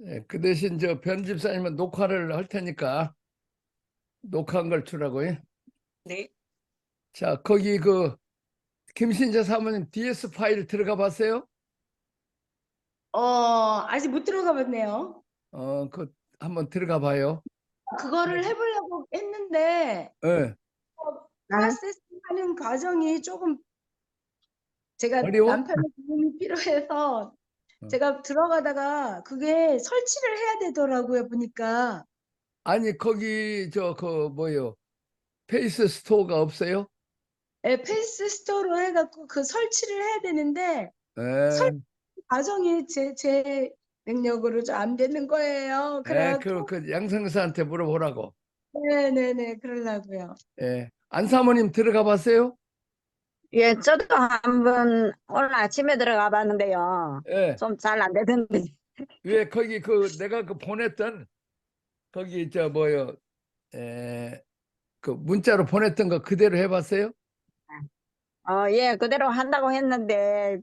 예, 그 대신 저 편집사님은 녹화를 할 테니까 녹화한 걸 주라고요. 네. 자, 거기 그 김신재 사모님 DS 파일 들어가 봤어요? 아직 못 들어가 봤네요. 그 한번 들어가 봐요. 그거를 해보려고 했는데 예, 프로세스 하는 과정이 조금 제가 어려워? 남편의 도움이 필요해서 어. 제가 들어가다가 그게 설치를 해야 되더라고요, 보니까. 아니 거기 저 그 뭐요? 페이스 스토어가 없어요? 페이스 스토어로 해갖고 그 설치를 해야 되는데 예, 설치 과정이 제 능력으로 좀 안 되는 거예요. 예, 그래갖고 그 양성사한테 물어보라고. 네네네 그러려고요. 예, 안 사모님 들어가 봤어요? 예, 저도 한번 오늘 아침에 들어가 봤는데요. 예, 좀 잘 안 되던데. 왜 거기 그 내가 그 보냈던 거기 저 뭐요? 그 문자로 보냈던 거 그대로 해봤어요? 예, 그대로 한다고 했는데,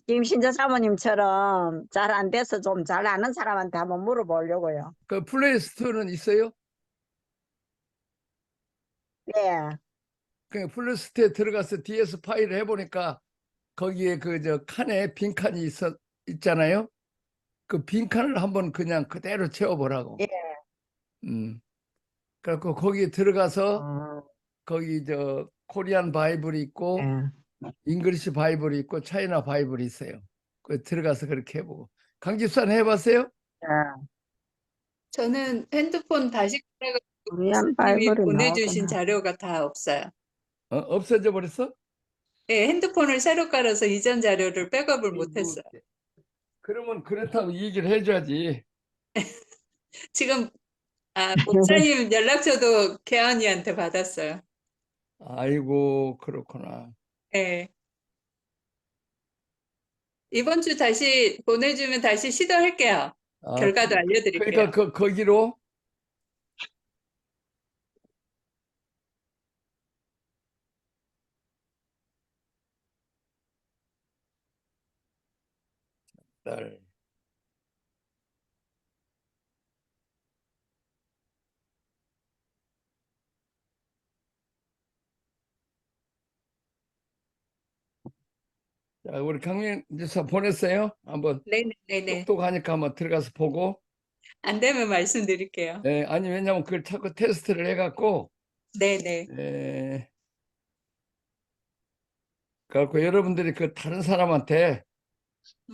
김신재 사모님처럼 잘 안 돼서 좀 잘 아는 사람한테 한번 물어보려고요. 그 플레이스토어는 있어요? 예, 그 플레이스토어에 들어가서 DS 파일을 해보니까 거기에 그 저 칸에 빈칸이 있잖아요. 그 빈칸을 한번 그냥 그대로 채워보라고. 예. 그래갖고 거기에 들어가서 어, 거기 저 코리안 바이블이 있고 예. 잉글리시 바이블이 있고 차이나 바이블이 있어요. 그 들어가서 그렇게 해보고. 강집사는 해봤어요? 예. 저는 핸드폰 다시 코리안 님이 바이블이 보내주신 나오구나. 자료가 다 없어요. 없어져 버렸어? 예, 핸드폰을 새로 깔아서 이전 자료를 백업을 못했어요. 그러면 그렇다고 얘기를 해줘야지. 지금 목사님 연락처도 개안이한테 받았어요. 아이고 그렇구나. 예. 이번 주 다시 보내주면 다시 시도할게요. 결과도 알려드릴게요. 그러니까 거기로 날 자, 우리 강민지사 보냈어요? 한번 네네네. 똑똑하니까 한번 들어가서 보고. 안 되면 말씀드릴게요. 아니 왜냐면 그걸 자꾸 테스트를 해갖고 네네. 그래갖고 여러분들이 그 다른 사람한테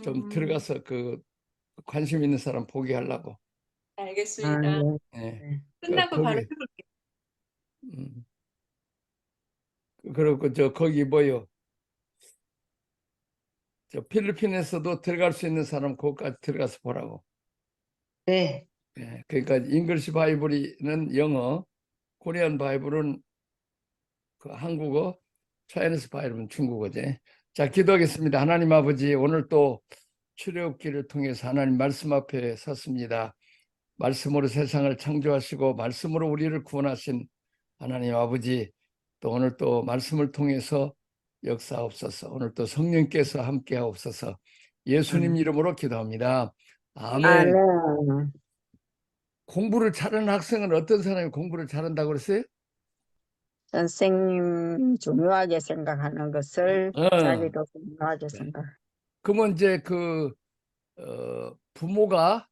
좀 음, 들어가서 그 관심 있는 사람 보게 하려고. 아, 알겠습니다. 예. 예. 끝나고 바로 거기 해볼게요. 그리고 저 거기 뭐요? 저 필리핀에서도 들어갈 수 있는 사람 거기까지 들어가서 보라고. 네. 그러니까 잉글리시 바이블은 영어, 코리안 바이블은 그 한국어, 차이니스 바이블은 중국어지. 자, 기도하겠습니다. 하나님 아버지, 오늘 또 출애굽기를 통해서 하나님 말씀 앞에 섰습니다. 말씀으로 세상을 창조하시고 말씀으로 우리를 구원하신 하나님 아버지, 또 오늘 또 말씀을 통해서 역사하옵소서. 오늘 또 성령께서 함께하옵소서. 예수님 이름으로 기도합니다. 아, 아멘. 네. 공부를 잘하는 학생은 어떤 사람이 공부를 잘한다고 그랬어요? 선생님 중요하게 생각하는 것을 어. 자기도 중요하게 생각. 그러면 이제 부모가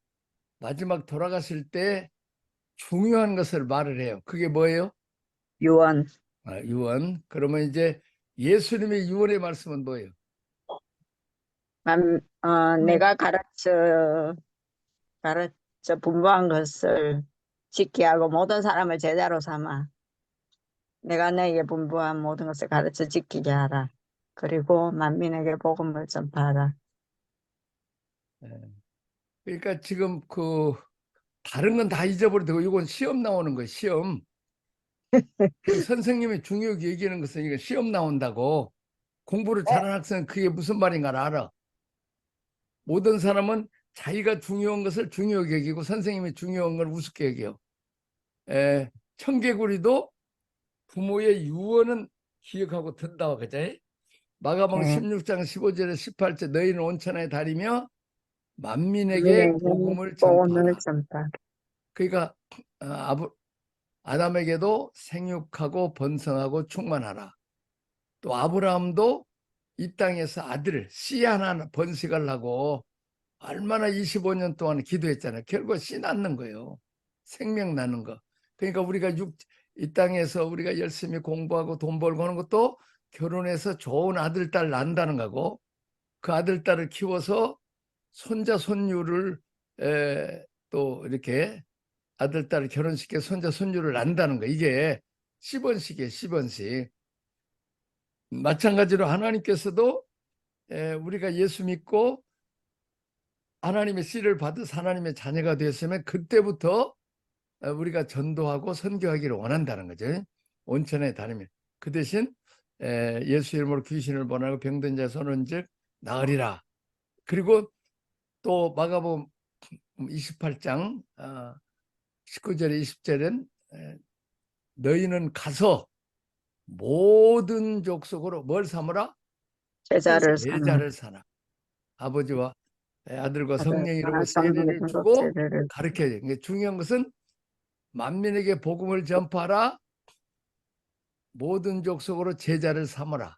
마지막 돌아가실 때 중요한 것을 말을 해요. 그게 뭐예요? 유언. 유언. 그러면 이제 예수님의 유언의 말씀은 뭐예요? 내가 가르쳐 분부한 것을 지키게 하고 모든 사람을 제자로 삼아 내가 너에게 분부한 모든 것을 가르쳐 지키게 하라. 그리고 만민에게 복음을 전파하라. 그러니까 지금 다른 건 다 잊어버리고 이건 시험 나오는 거예요. 시험. 그 선생님이 중요하게 얘기하는 것은 이거 시험 나온다고. 공부를 잘하는 학생은 그게 무슨 말인가 알아. 모든 사람은 자기가 중요한 것을 중요하게 여기고 선생님이 중요한 걸 우습게 여겨요. 청개구리도 부모의 유언은 기억하고 든다. 그제? 마가복음 네. 16장 15절에 18절 너희는 온천의 다리며 만민에게 민에게 복음을 복음을 전파하라. 전파. 그러니까 아담에게도 생육하고 번성하고 충만하라. 또 아브라함도 이 땅에서 아들을 씨 하나 번식하려고 얼마나 25년 동안 기도했잖아요. 결국 씨 낳는 거예요. 생명 낳는 거. 그러니까 우리가 이 땅에서 우리가 열심히 공부하고 돈 벌고 하는 것도 결혼해서 좋은 아들, 딸 낳는다는 거고, 그 아들, 딸을 키워서 손자, 손녀를 또 이렇게 아들, 딸을 결혼시켜 손자, 손녀를 낳는다는 거. 이게 10원씩이에요. 10원씩. 마찬가지로 하나님께서도 우리가 예수 믿고 하나님의 씨를 받아서 하나님의 자녀가 되었으면 그때부터 우리가 전도하고 선교하기를 원한다는 거죠. 온천에 다니면. 그 대신 예수 이름으로 귀신을 번하고 병든 자 손은 즉 나으리라. 그리고 또 마가복음 28장 19절에 20절은 너희는 가서 모든 족속으로 뭘 삼으라? 제자를 삼아. 제자를 삼아. 아버지와 아들과 성령 이름으로 성령의 세례를 주고 세례를 가르쳐야 돼. 그러니까 중요한 것은 만민에게 복음을 전파하라. 모든 족속으로 제자를 삼으라.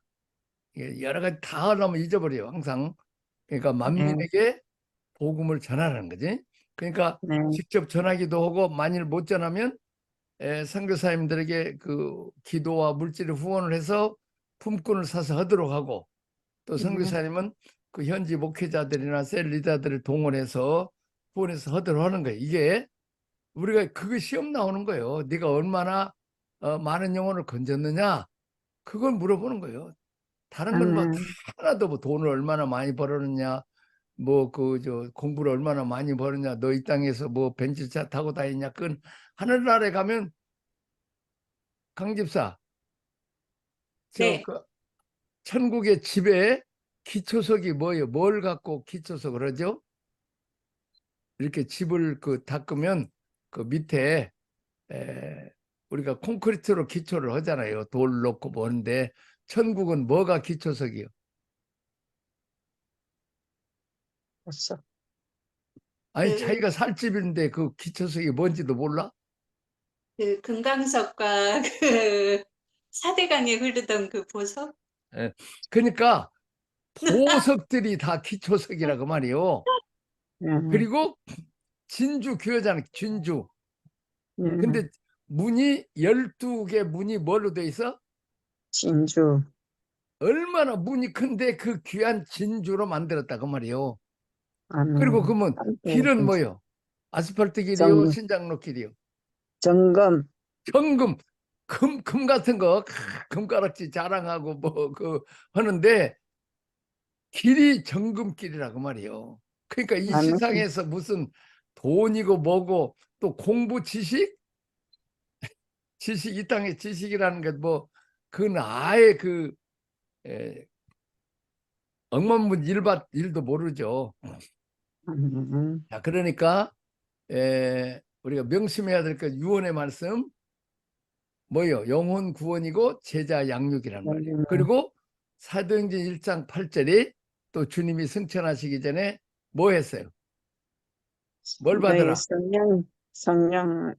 이게 여러 가지 다 하려면 잊어버려요. 항상. 그러니까 네. 만민에게 복음을 전하라는 거지. 그러니까 네. 직접 전하기도 하고 만일 못 전하면 선교사님들에게 그 기도와 물질을 후원을 해서 품꾼을 사서 하도록 하고 또 선교사님은 그 현지 목회자들이나 셀 리더들을 동원해서 후원해서 하도록 하는 거예요. 이게 우리가 그거 시험 나오는 거예요. 네가 얼마나 많은 영혼을 건졌느냐 그걸 물어보는 거예요. 다른 건 뭐 하나도 뭐 돈을 얼마나 많이 벌었느냐 뭐 그 저 공부를 얼마나 많이 벌었냐 너 이 땅에서 뭐 벤츠차 타고 다니냐 그건 하늘나라에 가면 강 집사 네. 그 천국의 집에 기초석이 뭐예요? 뭘 갖고 기초석을 하죠? 이렇게 집을 그 닦으면 그 밑에 우리가 콘크리트로 기초를 하잖아요. 돌 놓고 뭐는데 천국은 뭐가 기초석이요? 됐어. 아니 그- 자기가 살 집인데 그 기초석이 뭔지도 몰라? 그 금강석과 그 사대강에 흐르던 그 보석? 그러니까 보석들이 다 기초석이라고 말이요. 그리고 진주 교회잖아. 진주. 근데 문이 12개 문이 뭘로 돼 있어? 진주. 얼마나 문이 큰데 그 귀한 진주로 만들었다 그 말이요. 아멘. 그리고 그러면 길은 뭐요? 아스팔트 길이요? 정, 신장로 길이요? 정금. 정금, 금 같은 거 금가락지 자랑하고 뭐 그 하는데 길이 정금길이라고 말이요. 그러니까 이 아멘. 세상에서 무슨 돈이고 뭐고 또 공부 지식 이 땅의 지식이라는 게 뭐 그건 아예 그 억만문 일도 모르죠. 자, 그러니까 우리가 명심해야 될 것 유언의 말씀 뭐요? 영혼 구원이고 제자 양육이란 말이에요. 그리고 사도행전 1장 8절이 또 주님이 승천하시기 전에 뭐 했어요? 뭘 받으라? 성령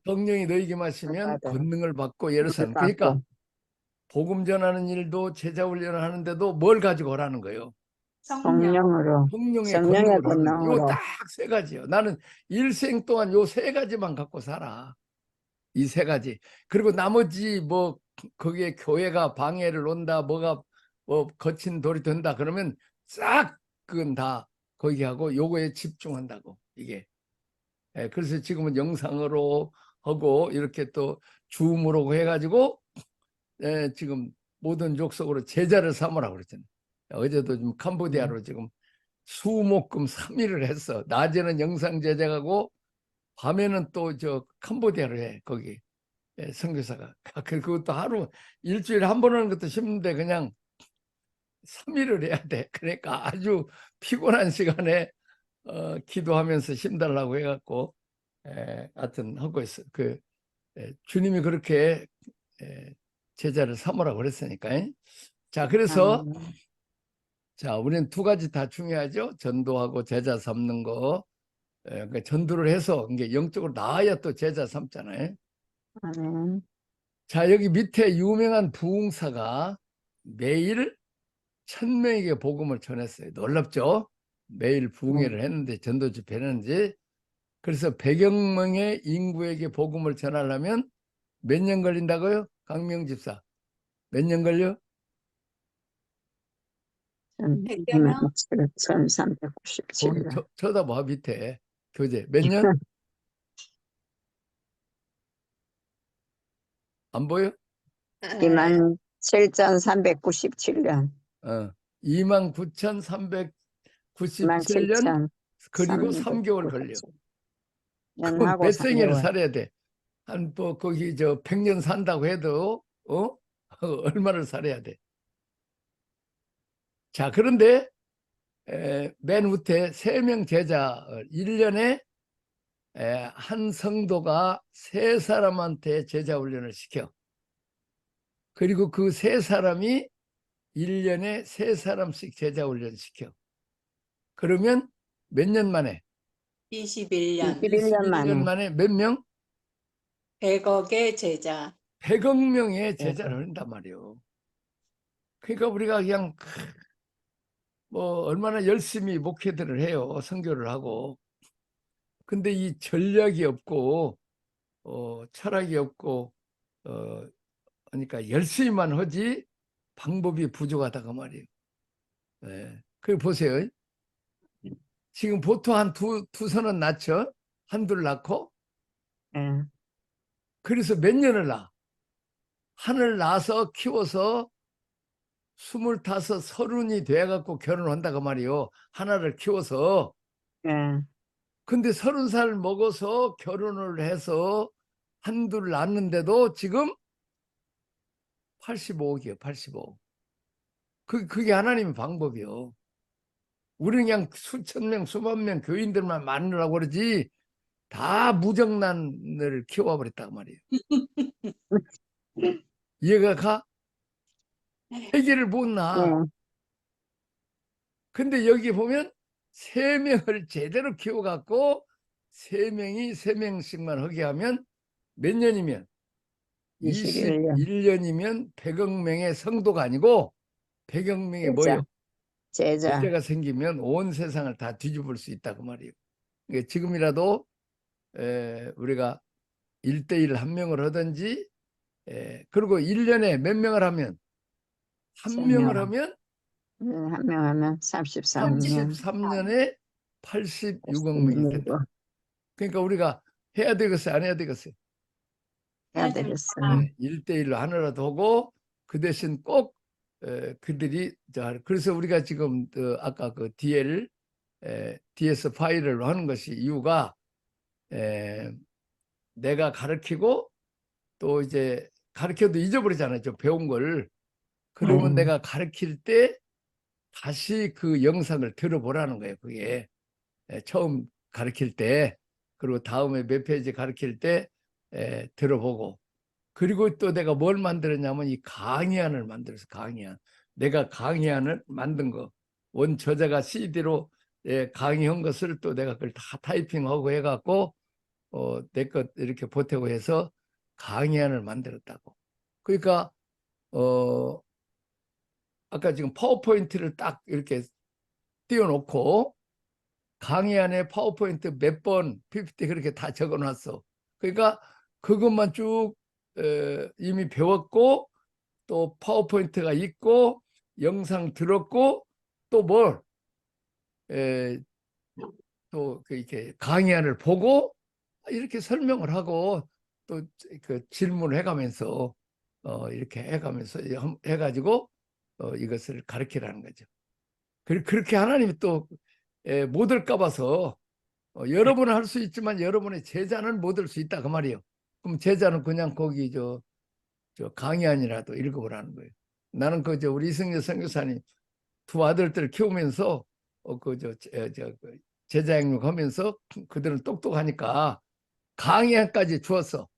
성령이 너희에게 마시면 받아. 권능을 받고 예루살렘. 그러니까 복음 전하는 일도 제자 훈련을 하는데도 뭘 가지고 오라는 거예요? 성령으로. 성령의 성령의 권능으로 하는 거예요. 권능으로. 딱 세 가지요. 나는 일생 동안 요 세 가지만 갖고 살아. 이 세 가지. 그리고 나머지 뭐 거기에 교회가 방해를 온다, 뭐가 뭐 거친 돌이 된다 그러면 싹 그건 다 거기 하고 요거에 집중한다고 이게. 그래서 지금은 영상으로 하고 이렇게 또 줌으로 해가지고 지금 모든 족속으로 제자를 삼으라고 그랬잖아요. 어제도 좀 캄보디아로 지금 수목금 3일을 했어. 낮에는 영상 제작하고 밤에는 또 저 캄보디아를 해 거기 선교사가. 그것도 하루 일주일에 한 번 하는 것도 힘든데 그냥 3일을 해야 돼. 그러니까 아주 피곤한 시간에 기도하면서 힘달라고 해갖고 하여튼 하고 있어. 주님이 그렇게 제자를 삼으라고 그랬으니까. 자, 그래서 자, 우리는 두 가지 다 중요하죠. 전도하고 제자 삼는 거. 그러니까 전도를 해서 이게 영적으로 나아야 또 제자 삼잖아요. 아멘. 자, 여기 밑에 유명한 부흥사가 매일 1000명에게 복음을 전했어요. 놀랍죠? 매일 부흥회를 했는데, 전도 집회를 했는지. 그래서 100여 명의 인구에게 복음을 전하려면 몇 년 걸린다고요? 강명 집사. 몇 년 걸려? 1397년. 거기 쳐다봐, 밑에. 교재. 몇 년? 안 보여? 27,397년. 29,397년 27,397년. 그리고 3개월 걸려. 그럼 년하고 몇 생애를 3개월. 살아야 돼? 한 뭐 거기 저 100년 산다고 해도 얼마를 살아야 돼? 자, 그런데 맨 밑에 3명 제자 1년에 한 성도가 3사람한테 제자 훈련을 시켜. 그리고 그 3사람이 1년에 3사람씩 제자 훈련 시켜. 그러면 몇 년 만에? 21년 21년 21년 만에 몇 명? 100억의 제자. 100억 명의 제자를 한단 말이에요. 그러니까 우리가 그냥 뭐 얼마나 열심히 목회들을 해요. 선교를 하고. 근데 이 전략이 없고 철학이 없고 그러니까 열심히만 하지 방법이 부족하다고 말이에요. 네. 그 보세요. 지금 보통 한 두서는 낳죠. 한둘 낳고. 예. 그래서 몇 년을 낳아. 하늘 낳아서 키워서 25, 30이 돼갖고 결혼한다고 말이요. 하나를 키워서. 예. 근데 30살 먹어서 결혼을 해서 한둘 낳았는데도 지금 85억이에요. 85억. 그게 하나님의 방법이요. 우리는 그냥 수천 명, 수만 명 교인들만 많으라고 그러지 다 무정란을 키워버렸단 말이에요. 이해가 가? 해결을 못 나. 예. 근데 여기 보면 3명을 제대로 키워갖고 3명이 3명씩만 하게 하면 몇 년이면 21년. 21년이면 100억 명의 성도가 아니고 100억 명의 뭐예요? 제자. 제자가 생기면 온 세상을 다 뒤집을 수 있다고 말이에요. 그러니까 지금이라도 우리가 1대1 한 명을 하든지 그리고 1년에 몇 명을 하면 한 명을 하면 한 명 하면 33년. 33년에 86억 명이 된다. 그러니까 우리가 해야 되겠어요? 안 해야 되겠어요? 해야 되겠어요. 1대1로 하나라도 하고 그 대신 꼭 그들이 그래서 우리가 지금 아까 그 DS 파일을 하는 것이 이유가 내가 가르치고 또 이제 가르쳐도 잊어버리잖아요. 저 배운 걸. 그러면 내가 가르칠 때 다시 그 영상을 들어보라는 거예요. 그게 처음 가르칠 때 그리고 다음에 몇 페이지 가르칠 때 들어보고 그리고 또 내가 뭘 만들었냐면 이 강의안을 만들어서 강의안 내가 강의안을 만든 거 원 저자가 CD로 강의한 것을 또 내가 그걸 다 타이핑하고 해갖고 내 것 이렇게 보태고 해서 강의안을 만들었다고. 그러니까 아까 지금 파워포인트를 딱 이렇게 띄워놓고 강의안에 파워포인트 몇 번 PPT 그렇게 다 적어놨어. 그러니까 그것만 쭉 이미 배웠고 또 파워포인트가 있고 영상 들었고 또 뭘 또 이렇게 강의안을 보고 이렇게 설명을 하고 또 그 질문을 해가면서 이렇게 해가면서 해가지고 이것을 가르치라는 거죠. 그렇게 하나님이 또 못 올까 봐서 여러분은 할 수 있지만 여러분의 제자는 못 올 수 있다 그 말이에요. 그럼 제자는 그냥 거기 저 강의안이라도 읽어보라는 거예요. 나는 그저 우리 이승열 선교사님 두 아들들 키우면서 제자 양육하면서 그들은 똑똑하니까 강의안까지 주었어.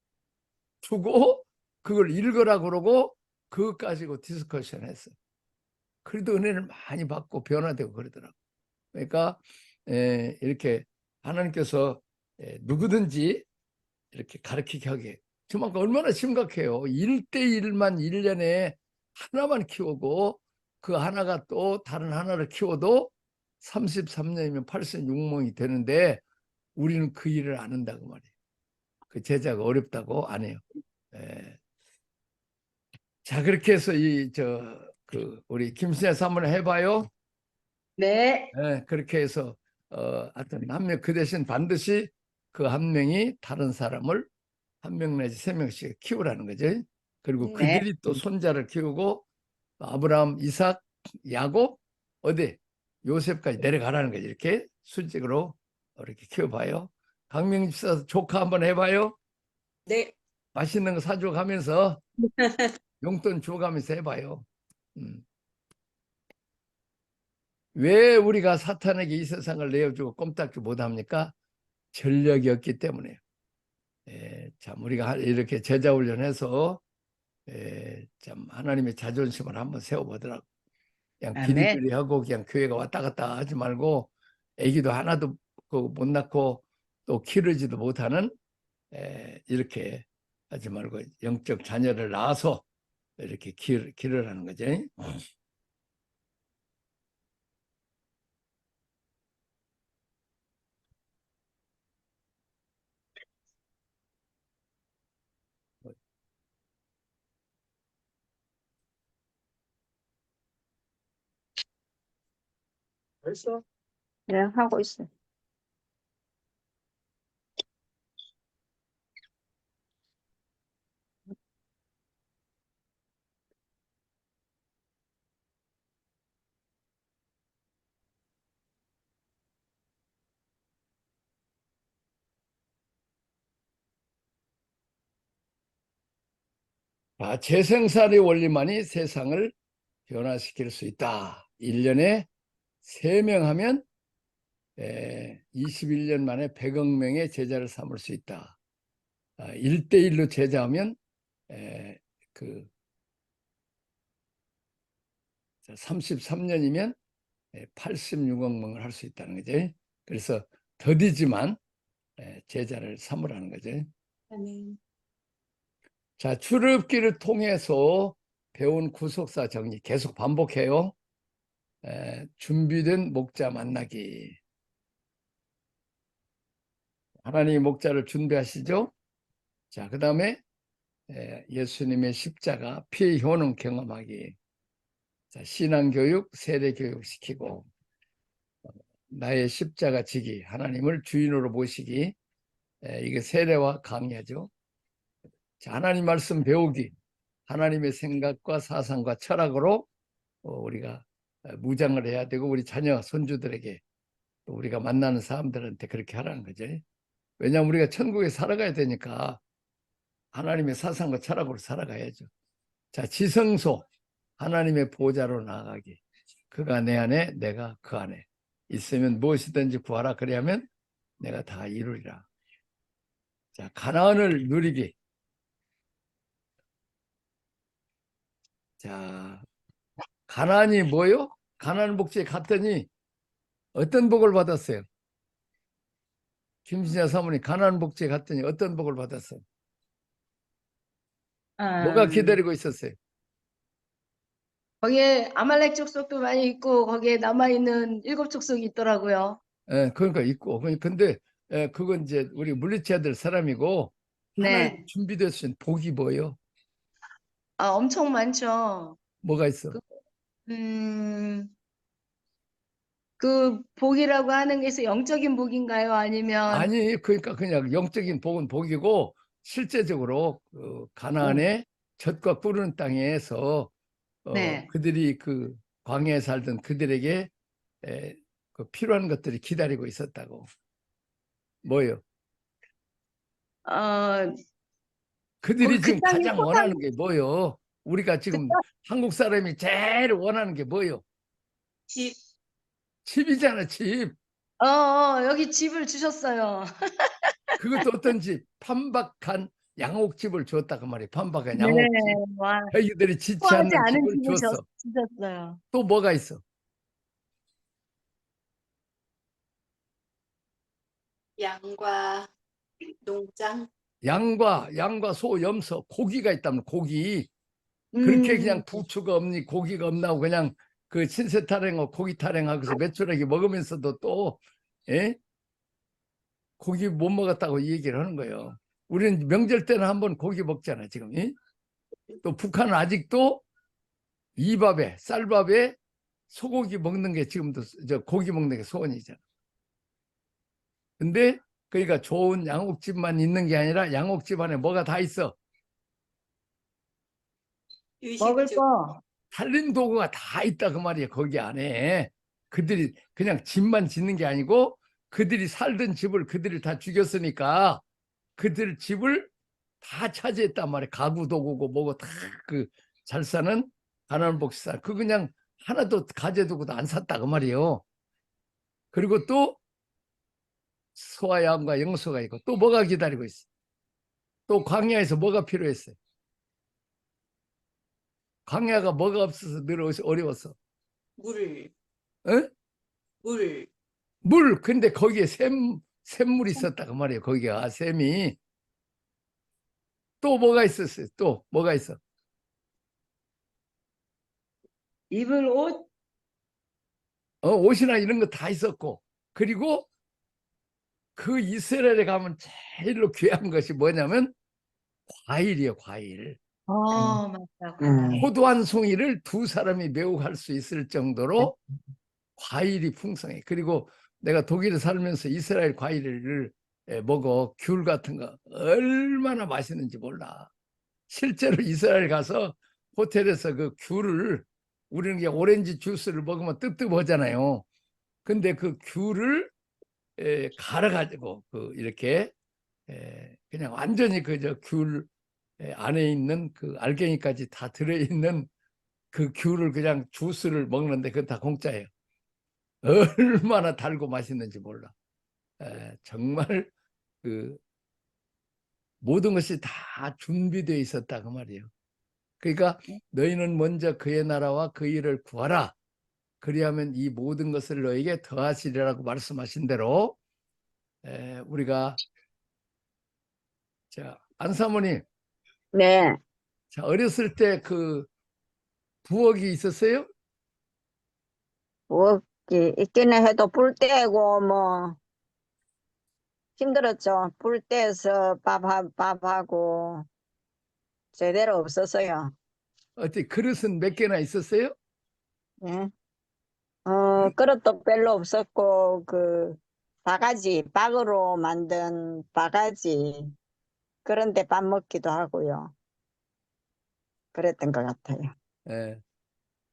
주고 그걸 읽으라 그러고 그것 가지고 디스커션 했어. 그래도 은혜를 많이 받고 변화되고 그러더라고. 그러니까 이렇게 하나님께서 누구든지 이렇게 가르치게 하게. 정말 얼마나 심각해요. 1대1만 1년에 하나만 키우고 그 하나가 또 다른 하나를 키워도 33년이면 86명이 되는데 우리는 그 일을 안 한다고 말이에요. 그 제자가 어렵다고 안 해요. 예. 자, 그렇게 해서 우리 김신혜 사모님 해봐요. 네. 예, 그렇게 해서 하여튼 한 명 그 대신 반드시 그 한 명이 다른 사람을 한 명 내지 세 명씩 키우라는 거죠. 그리고 네. 그들이 또 손자를 키우고 아브라함, 이삭, 야곱 어디 요셉까지 내려가라는 거죠. 이렇게 수직으로 이렇게 키워봐요. 강명 집사 조카 한번 해봐요. 네. 맛있는 거 사주고 가면서 용돈 주고 가면서 해봐요. 왜 우리가 사탄에게 이 세상을 내어주고 꼼짝도 못합니까? 전력이 없기 때문에요. 참 우리가 이렇게 제자 훈련해서 참 하나님의 자존심을 한번 세워보더라고. 그냥 아멘. 비리비리하고 그냥 교회가 왔다 갔다 하지 말고 아기도 하나도 못 낳고 또 기르지도 못하는 이렇게 하지 말고 영적 자녀를 낳아서 이렇게 기르라는 거죠. 벌써? 네, 하고 있어요. 재생살의 원리만이 세상을 변화시킬 수 있다. 1년에 3명 하면 21년 만에 100억 명의 제자를 삼을 수 있다. 1대1로 제자하면 그 33년이면 86억 명을 할 수 있다는 거죠. 그래서 더디지만 제자를 삼으라는 거죠. 아멘. 자, 출애굽기를 통해서 배운 구속사 정리 계속 반복해요. 준비된 목자 만나기. 하나님의 목자를 준비하시죠. 자, 그 다음에 예수님의 십자가 피의 효능 경험하기. 자, 신앙교육, 세례교육 시키고 나의 십자가 지기, 하나님을 주인으로 모시기. 이게 세례와 강의하죠. 자, 하나님 말씀 배우기, 하나님의 생각과 사상과 철학으로 우리가 무장을 해야 되고 우리 자녀, 손주들에게 또 우리가 만나는 사람들한테 그렇게 하라는 거죠. 왜냐하면 우리가 천국에 살아가야 되니까 하나님의 사상과 철학으로 살아가야죠. 자, 지성소, 하나님의 보좌로 나아가기. 그가 내 안에, 내가 그 안에 있으면 무엇이든지 구하라. 그래야면 내가 다 이루리라. 자, 가나안을 누리기. 자, 가나안이 뭐요? 가나안 복지에 갔더니 어떤 복을 받았어요? 김신자 사모님 가나안 복지에 갔더니 어떤 복을 받았어요? 뭐가 기다리고 있었어요? 거기에 아말렉 족속도 많이 있고 거기에 남아있는 7 족속이 있더라고요. 그러니까 있고. 근데 그건 이제 우리 물리쳐야 사람이고 하나님 네. 준비되신 복이 뭐예요? 아, 엄청 많죠. 뭐가 있어? 음, 그 복이라고 하는 게서 영적인 복인가요? 아니면 아니, 그러니까 그냥 영적인 복은 복이고 실제적으로 가나안의 젖과 꿀은 땅에서 네. 그들이 그 광야에 살던 그들에게 그 필요한 것들이 기다리고 있었다고. 뭐요? 어, 그들이 그 지금 땅이 가장 원하는 게 뭐요? 우리가 그 지금 한국 사람이 제일 원하는 게 뭐요? 집. 집이잖아, 집. 여기 집을 주셨어요. 그것도 어떤 집? 판박한 양옥집을 줬다 그 말이에요. 판박에 네, 양옥집. 와, 자기들이 짓지 후하지 않는 않은 집을 집을 줬어. 주셨어요. 또 뭐가 있어? 양과 농장. 양과 소, 염소, 고기가 있다면 고기. 그렇게 그냥 부추가 없니 고기가 없나고 그냥 그 신세 타령하고 고기 타령하고서 매출하게 먹으면서도 또 예? 고기 못 먹었다고 이 얘기를 하는 거예요. 우리는 명절 때는 한번 고기 먹잖아 지금. 예? 또 북한은 아직도 이밥에 쌀밥에 소고기 먹는 게 지금도 저 고기 먹는 게 소원이잖아. 근데 그러니까 좋은 양옥집만 있는 게 아니라 양옥집 안에 뭐가 다 있어. 먹을 유식주. 거. 살림 도구가 다 있다 그 말이에요. 거기 안에 그들이 그냥 집만 짓는 게 아니고 그들이 살던 집을 그들이 다 죽였으니까 그들 집을 다 차지했단 말이에요. 가구 도구고 뭐고 다 그 잘 사는 가난한 복지사 그 그냥 하나도 가재 도구도 안 샀다 그 말이에요. 그리고 또 소와 양과 영소가 있고 또 뭐가 기다리고 있어. 또 광야에서 뭐가 필요했어요. 광야가 뭐가 없어서 늘 어려웠어. 물. 어? 물. 물 근데 거기에 샘물이 있었다 그 말이에요. 거기가 샘이 또 뭐가 있었어요. 또 뭐가 있어. 입을 옷. 옷이나 이런 거 다 있었고 그리고 그 이스라엘에 가면 제일로 귀한 것이 뭐냐면 과일이에요. 과일. 맞다. 과일. 포도 한 송이를 두 사람이 매우 갈 수 있을 정도로 과일이 풍성해. 그리고 내가 독일에 살면서 이스라엘 과일을 먹어. 귤 같은 거 얼마나 맛있는지 몰라. 실제로 이스라엘 가서 호텔에서 그 귤을 우리는 그냥 오렌지 주스를 먹으면 뜨뜻하잖아요. 근데 그 귤을 갈아가지고 그 이렇게 그냥 완전히 그저 귤 안에 있는 그 알갱이까지 다 들어있는 그 귤을 그냥 주스를 먹는데 그건 다 공짜예요. 얼마나 달고 맛있는지 몰라. 정말 그 모든 것이 다 준비되어 있었다 그 말이에요. 그러니까 너희는 먼저 그의 나라와 그 일을 구하라. 그리하면 이 모든 것을 너에게 더하시리라고 말씀하신 대로 우리가 자 안사모님 네. 자, 어렸을 때 그 부엌이 있었어요? 부엌이 있기는 해도 불 때고 뭐 힘들었죠. 불 때서 밥하고 제대로 없었어요. 어떻게 그릇은 몇 개나 있었어요? 예. 그릇도 별로 없었고 그 바가지 박으로 만든 바가지 그런데 밥 먹기도 하고요. 그랬던 것 같아요. 예.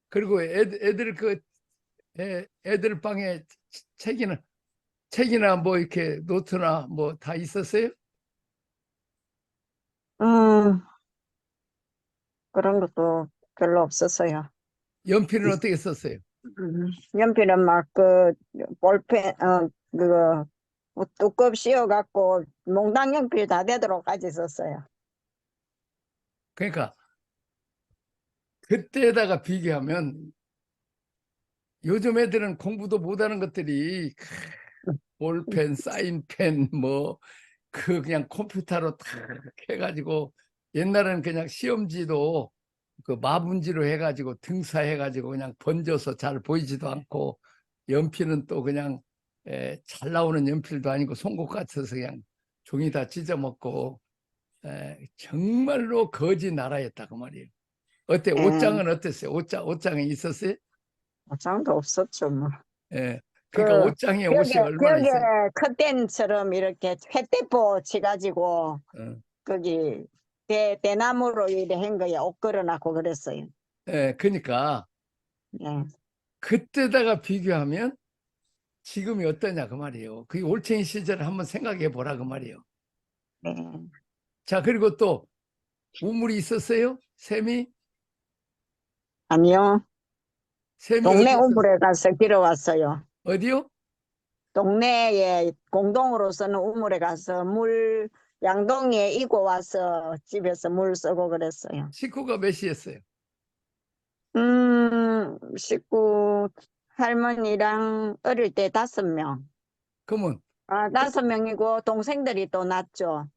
그리고 애들 그 애들 방에 책이나 뭐 이렇게 노트나 뭐 다 있었어요? 음, 그런 것도 별로 없었어요. 연필은 어떻게 썼어요? 연필은 막 그 볼펜 그거 뚜껑 씌워갖고 몽당 연필 다 되도록까지 썼어요. 그러니까 그때에다가 비교하면 요즘 애들은 공부도 못하는 것들이 볼펜, 사인펜 뭐 그 그냥 컴퓨터로 다 해가지고 옛날에는 그냥 시험지도 그 마분지로 해가지고 등사해가지고 그냥 번져서 잘 보이지도 않고 연필은 또 그냥 잘 나오는 연필도 아니고 송곳 같아서 그냥 종이 다 찢어먹고 정말로 거지 나라였다 그 말이에요. 어때? 옷장은 어땠어요? 옷장에 있었어요? 장도 없었죠 뭐. 그러니까 그 옷장에 옷이 얼마나 벽에 있어요? 커튼처럼 이렇게 횃대포 치가지고 어. 거기 대나무로 이래 한 거야. 옷 걸어놨고 그랬어요. 그러니까 예. 그때다가 비교하면 지금이 어떠냐 그 말이에요. 그 올챙이 시절을 한번 생각해 보라 그 말이에요. 네. 자 그리고 또 우물이 있었어요? 샘이? 아니요. 샘이 동네 어디 있었어요? 우물에 가서 길어왔어요. 어디요? 동네에 공동으로 쓰는 우물에 가서 물 양동이에 이고 와서 집에서 물 쓰고 그랬어요. 식구가 몇이었어요? 식구 할머니랑 어릴 때 5명. 그러면 아, 5명이고 동생들이 또 낳죠.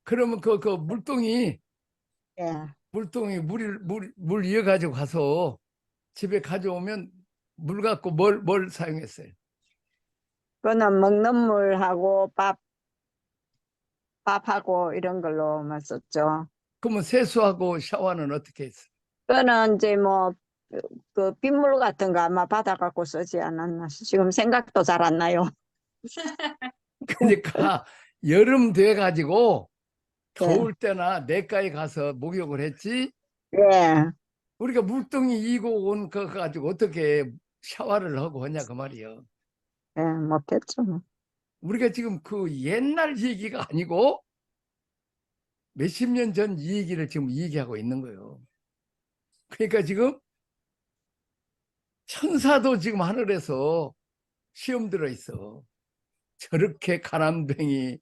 그러면 그 물동이 예. 물 이어가지고 가서 집에 가져오면 물 갖고 뭘 사용했어요? 그거는 먹는 물하고 밥하고 이런 걸로만 썼죠. 그러면 세수하고 샤워는 어떻게 했어요? 그거는 이제 뭐, 그 빗물 같은 거 아마 받아갖고 쓰지 않았나. 지금 생각도 잘 안 나요. 그러니까 여름 돼 가지고 예. 더울 때나 내과에 가서 목욕을 했지. 예. 우리가 물동이 이고 온 거 가지고 어떻게 샤워를 하고 하냐 그 말이요. 예, 못했죠. 뭐. 우리가 지금 그 옛날 얘기가 아니고 몇십 년 전 이 얘기를 지금 얘기하고 있는 거예요. 그러니까 지금 천사도 지금 하늘에서 시험 들어 있어. 저렇게 가난뱅이,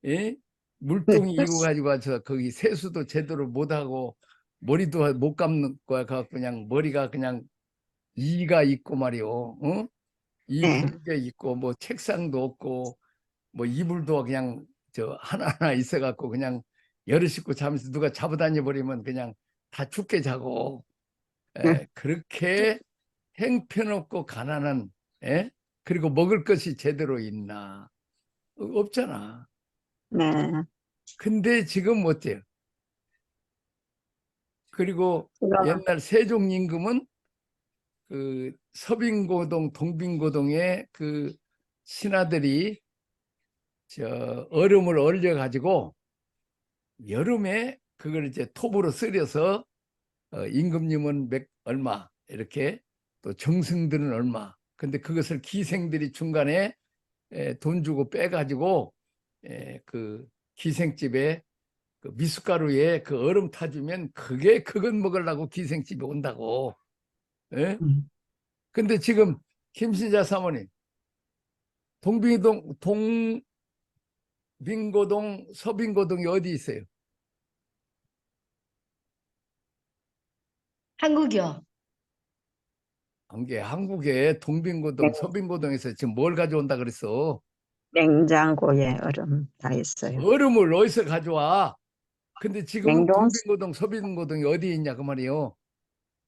예? 물동이 이고 가지고 와서 거기 세수도 제대로 못하고 머리도 못 감는 거야. 그냥 머리가 그냥 이가 있고 말이요. 어? 이 예. 2개 있고 뭐 책상도 없고 뭐 이불도 그냥 저 하나하나 있어갖고 그냥 열을 씻고 자면서 누가 잡아다녀 버리면 그냥 다 죽게 자고 그렇게 형편없고 가난한 그리고 먹을 것이 제대로 있나 없잖아. 네. 근데 지금 어때요? 그리고 제가 옛날 세종 임금은 그 서빙고동 동빙고동의 그 신하들이 저 얼음을 얼려 가지고 여름에 그걸 이제 톱으로 썰여서 임금님은 얼마 이렇게 또 정승들은 얼마 근데 그것을 기생들이 중간에 돈 주고 빼 가지고 그 기생집에 그 미숫가루에 그 얼음 타주면 그것 먹으려고 기생집에 온다고. 예? 근데 지금 김신자 사모님 동빙고동 서빙고동이 어디 있어요? 한국이요. 한국에 동빙고동 서빙고동에서 지금 뭘 가져온다 그랬어? 냉장고에 얼음 다 있어요. 얼음을 어디서 가져와? 근데 지금은 냉동 동빙고동 서빙고동이 어디에 있냐 그 말이에요.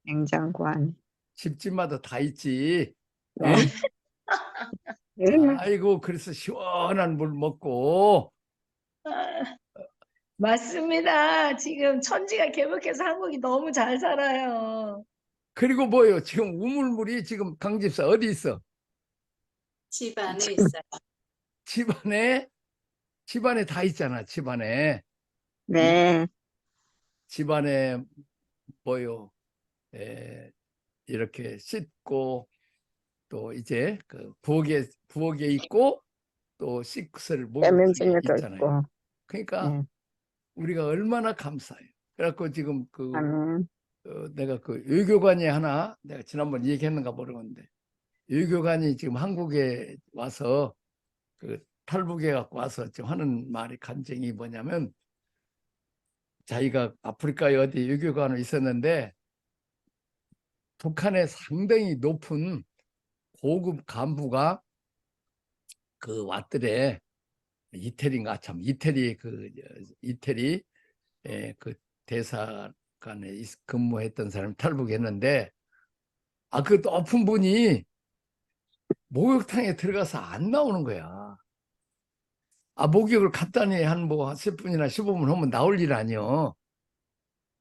냉장고 안에. 집집마다 다 있지. 네. 예? 예. 아이고 그래서 시원한 물 먹고 아, 맞습니다. 지금 천지가 개벽해서 한국이 너무 잘 살아요. 그리고 뭐요? 지금 우물물이 지금 강집사 어디 있어? 집 안에 있어요. 집안에 다 있잖아. 집안에 네. 집안에 뭐요? 이렇게 씻고 또 이제 그 부엌에 있고 또 씻을 목욕탕에 빼면지니도 있잖아요. 있고. 그러니까 네. 우리가 얼마나 감사해요. 그래갖고 지금 아멘. 내가 그 외교관이 하나 내가 지난번 얘기했는가 모르겠는데 외교관이 지금 한국에 와서 그 탈북해 갖고 와서 지금 하는 말이 간증이 뭐냐면 자기가 아프리카에 어디 외교관으로 있었는데 북한의 상당히 높은 고급 간부가 그 왔더래. 이태리인가 참 이태리 그 대사관에 근무했던 사람이 탈북했는데 그 높은 분이 목욕탕에 들어가서 안 나오는 거야. 목욕을 갔다니 한 10분이나 15분 하면 나올 일 아니요.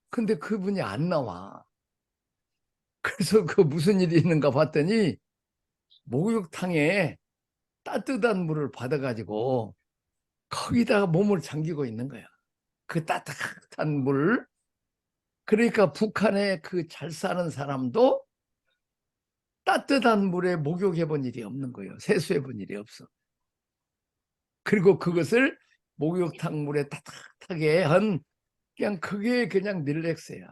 근데 그분이 안 나와. 그래서 그 무슨 일이 있는가 봤더니 목욕탕에 따뜻한 물을 받아가지고 거기다가 몸을 잠기고 있는 거야. 그 따뜻한 물. 그러니까 북한에 그 잘 사는 사람도 따뜻한 물에 목욕해 본 일이 없는 거예요. 세수해 본 일이 없어. 그리고 그것을 목욕탕 물에 따뜻하게 한 그냥 그게 그냥 릴렉스야.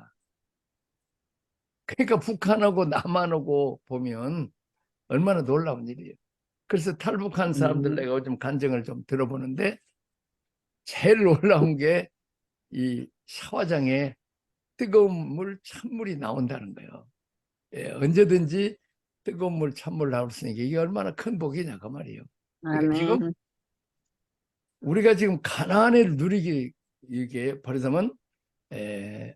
그러니까 북한하고 남한하고 보면 얼마나 놀라운 일이에요. 그래서 탈북한 사람들 내가 좀 간증을 좀 들어보는데 제일 놀라운 게 이 샤워장에 뜨거운 물, 찬물이 나온다는 거예요. 예, 언제든지 뜨거운 물, 찬물 나올 수 있는 게 이게 얼마나 큰 복이냐 그 말이에요. 그러니까 지금 아멘. 우리가 지금 가나안을 누리기 이게 버리자면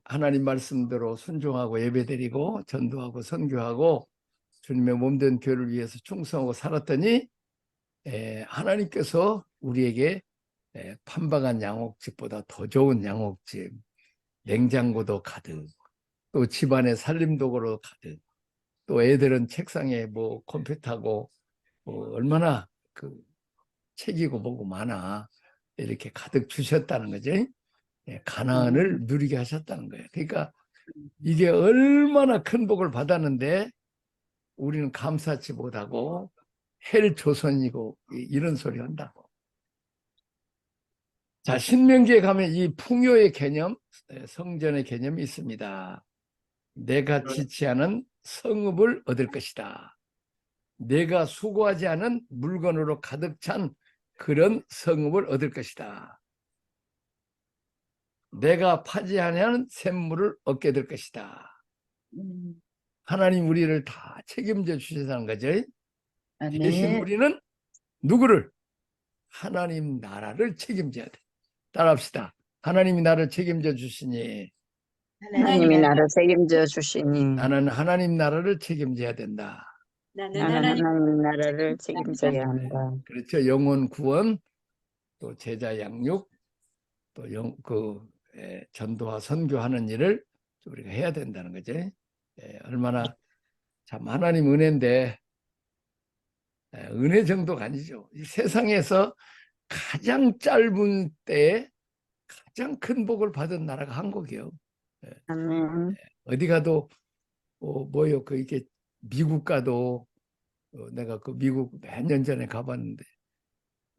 하나님 말씀대로 순종하고 예배드리고 전도하고 선교하고 주님의 몸된 교회를 위해서 충성하고 살았더니 하나님께서 우리에게 판박한 양옥집보다 더 좋은 양옥집, 냉장고도 가득, 또 집안에 살림도구로 가득, 또 애들은 책상에 뭐 컴퓨터하고 얼마나 그 책이고 뭐고 많아 이렇게 가득 주셨다는 거지. 가나안을 누리게 하셨다는 거예요. 그러니까 이게 얼마나 큰 복을 받았는데 우리는 감사치 못하고 헬 조선이고 이런 소리 한다고. 자, 신명기에 가면 이 풍요의 개념, 성전의 개념이 있습니다. 내가 지체하는 성읍을 얻을 것이다. 내가 수고하지 않은 물건으로 가득 찬 그런 성읍을 얻을 것이다. 내가 파지 아니하는 샘물을 얻게 될 것이다. 하나님 우리를 다 책임져 주시다는 거죠. 대신 우리는 누구를? 하나님 나라를 책임져야 돼. 따라합시다. 하나님이 나를 책임져 주시니 하나님이 나를 책임져 주시니 나는 하나님 나라를 책임져야 된다. 나는 나는 하나님 하나님 나라를 책임져야 한다. 그렇죠. 영혼 구원, 또 제자 양육, 또 전도와 선교하는 일을 우리가 해야 된다는 거죠. 얼마나 참 하나님 은혜인데 은혜 정도가 아니죠. 이 세상에서 가장 짧은 때에 가장 큰 복을 받은 나라가 한국이에요. 아멘. 어디 가도 뭐요 그 이게 미국 가도 내가 그 미국 몇 년 전에 가봤는데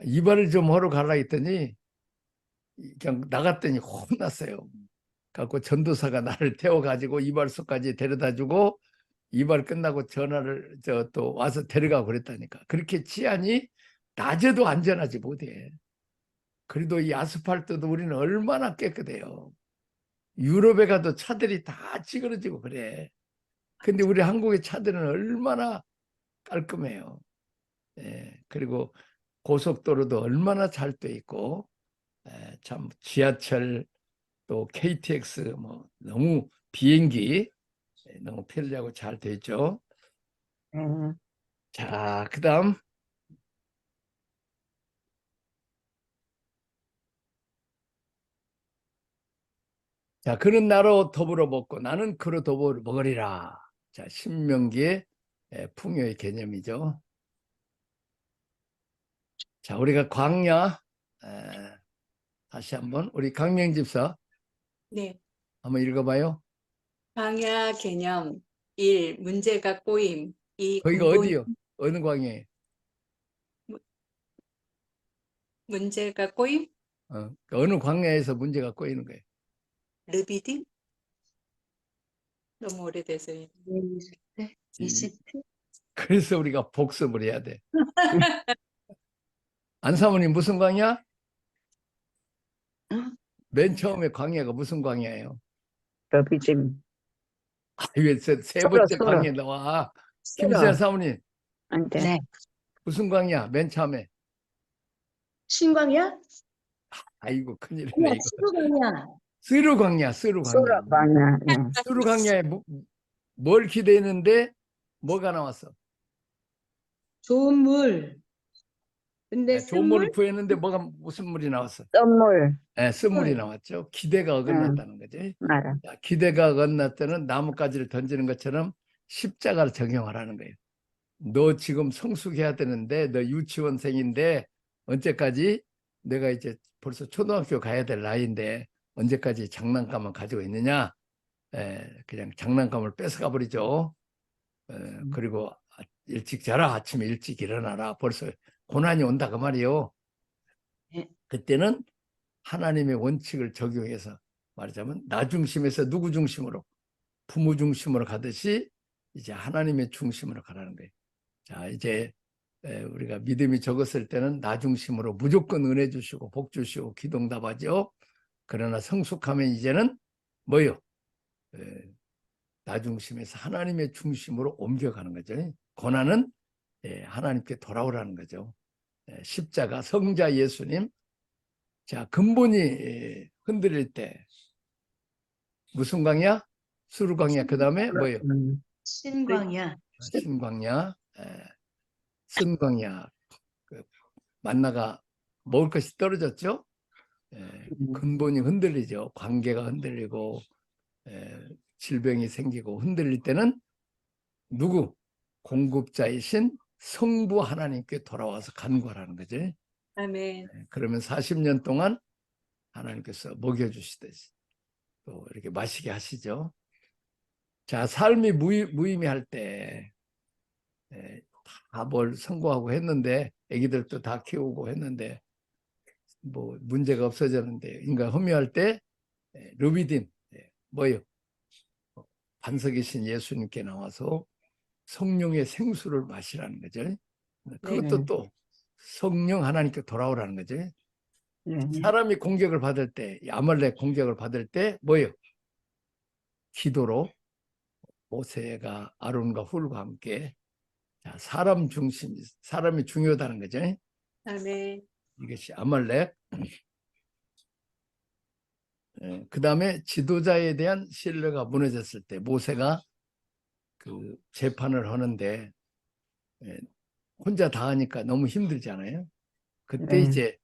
이발을 좀 하러 가라 했더니 그냥 나갔더니 혼났어요. 갖고 전도사가 나를 태워가지고 이발소까지 데려다주고 이발 끝나고 전화를 또 와서 데려가고 그랬다니까. 그렇게 치안이 낮에도 안전하지 못해. 그래도 이 아스팔트도 우리는 얼마나 깨끗해요. 유럽에 가도 차들이 다 찌그러지고 그래. 근데 우리 한국의 차들은 얼마나 깔끔해요. 그리고 고속도로도 얼마나 잘 돼 있고 참 지하철 또 KTX 뭐 너무 비행기 너무 편리하고 잘 돼 있죠. 자, 그다음 자, 그는 나로 더불어 먹고 나는 그로 더불어 먹으리라. 자, 신명기의 풍요의 개념이죠. 자, 우리가 광야 다시 한번 우리 강명 집사 네. 한번 읽어봐요. 광야 개념 1. 문제가 꼬임 2. 거기가 어디요? 어느 광야에? 문제가 꼬임 어느 광야에서 문제가 꼬이는 거예요? 르비딤 너무 오래돼서 이집트? 그래서 우리가 복습을 해야 돼. 안사모님 무슨 광야? 맨 처음에 광야가 무슨 광야예요? 러비짐. 왜세 썰어, 번째 썰어. 광야에 나와? 썰어. 김수현 사모님 안 돼. 네. 무슨 광야? 맨 처음에. 신광야? 아이고 큰일이네 아니야, 이거. 수광야. 스루 광야, 스루 광야. 썰어 방야. 스루 광야에 뭘 기대했는데 뭐가 나왔어? 좋은 물. 근데 좋은 물을 쓴물? 구했는데 무슨 물이 나왔어? 썬물. 쓴물이 물. 나왔죠. 기대가 어긋났다는 거지. 알아. 자, 기대가 어긋났다는 나뭇가지를 던지는 것처럼 십자가를 적용하라는 거예요. 너 지금 성숙해야 되는데 너 유치원생인데 언제까지 내가 이제 벌써 초등학교 가야 될 나이인데 언제까지 장난감을 가지고 있느냐. 그냥 장난감을 뺏어가 버리죠. 그리고 일찍 자라. 아침에 일찍 일어나라. 벌써 고난이 온다 그 말이에요. 네. 그때는 하나님의 원칙을 적용해서 말하자면 나 중심에서 누구 중심으로? 부모 중심으로 가듯이 이제 하나님의 중심으로 가라는 거예요. 자, 이제 우리가 믿음이 적었을 때는 나 중심으로 무조건 은혜 주시고 복 주시고 기도응답하죠. 그러나 성숙하면 이제는 뭐요? 나 중심에서 하나님의 중심으로 옮겨가는 거죠. 고난은 하나님께 돌아오라는 거죠. 십자가 성자 예수님. 자, 근본이 흔들릴 때 무슨 광야? 수르광야. 그 다음에 뭐요? 신광야. 신광야, 쓴광야. 그 만나가 먹을 것이 떨어졌죠. 근본이 흔들리죠. 관계가 흔들리고 질병이 생기고 흔들릴 때는 누구? 공급자이신 성부 하나님께 돌아와서 간구하라는 거죠. 아멘. 그러면 40년 동안 하나님께서 먹여주시듯이 또 이렇게 마시게 하시죠. 자, 삶이 무의미할 때 다 뭘 성공하고 했는데 애기들도 다 키우고 했는데 뭐 문제가 없어졌는데 인간 허미할 때 르비딤 뭐요? 반석이신 예수님께 나와서 성령의 생수를 마시라는 거죠. 그것도 네. 또 성령 하나님께 돌아오라는 거죠. 네. 사람이 공격을 받을 때, 아말렉 공격을 받을 때 뭐예요? 기도로 모세가 아론과 훌과 함께 사람 중심, 사람이 중요하다는 거죠. 아멘. 이것이 아말렉. 그 다음에 지도자에 대한 신뢰가 무너졌을 때 모세가 그 재판을 하는데 혼자 다 하니까 너무 힘들잖아요. 그때 네. 이제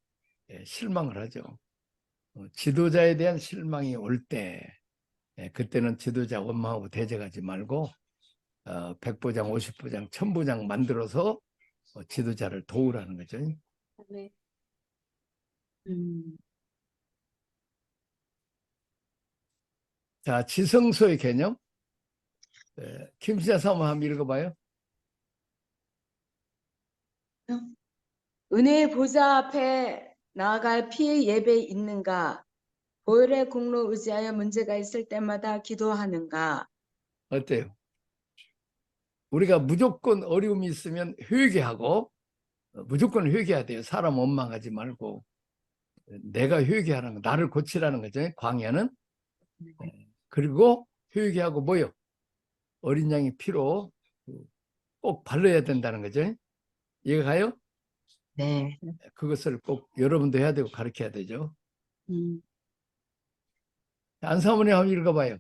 실망을 하죠. 지도자에 대한 실망이 올 때 그때는 지도자 원망하고 대적하지 말고 100보장, 50보장, 1000보장 만들어서 지도자를 도우라는 거죠. 아멘. 자, 지성소의 개념. 김신자 사모 한번 읽어봐요. 은혜의 보좌 앞에 나아갈 피의 예배 있는가? 보혈의 공로 의지하여 문제가 있을 때마다 기도하는가? 어때요? 우리가 무조건 어려움이 있으면 회개하고 무조건 회개해야 돼요. 사람 원망하지 말고 내가 회개하는 거, 나를 고치라는 거죠. 광야는. 그리고 회개하고 뭐요? 어린 양의 피로 꼭 발라야 된다는 거죠. 이해가 가요? 네. 그것을 꼭 여러분도 해야 되고 가르쳐야 되죠. 안사모님 한번 읽어봐요.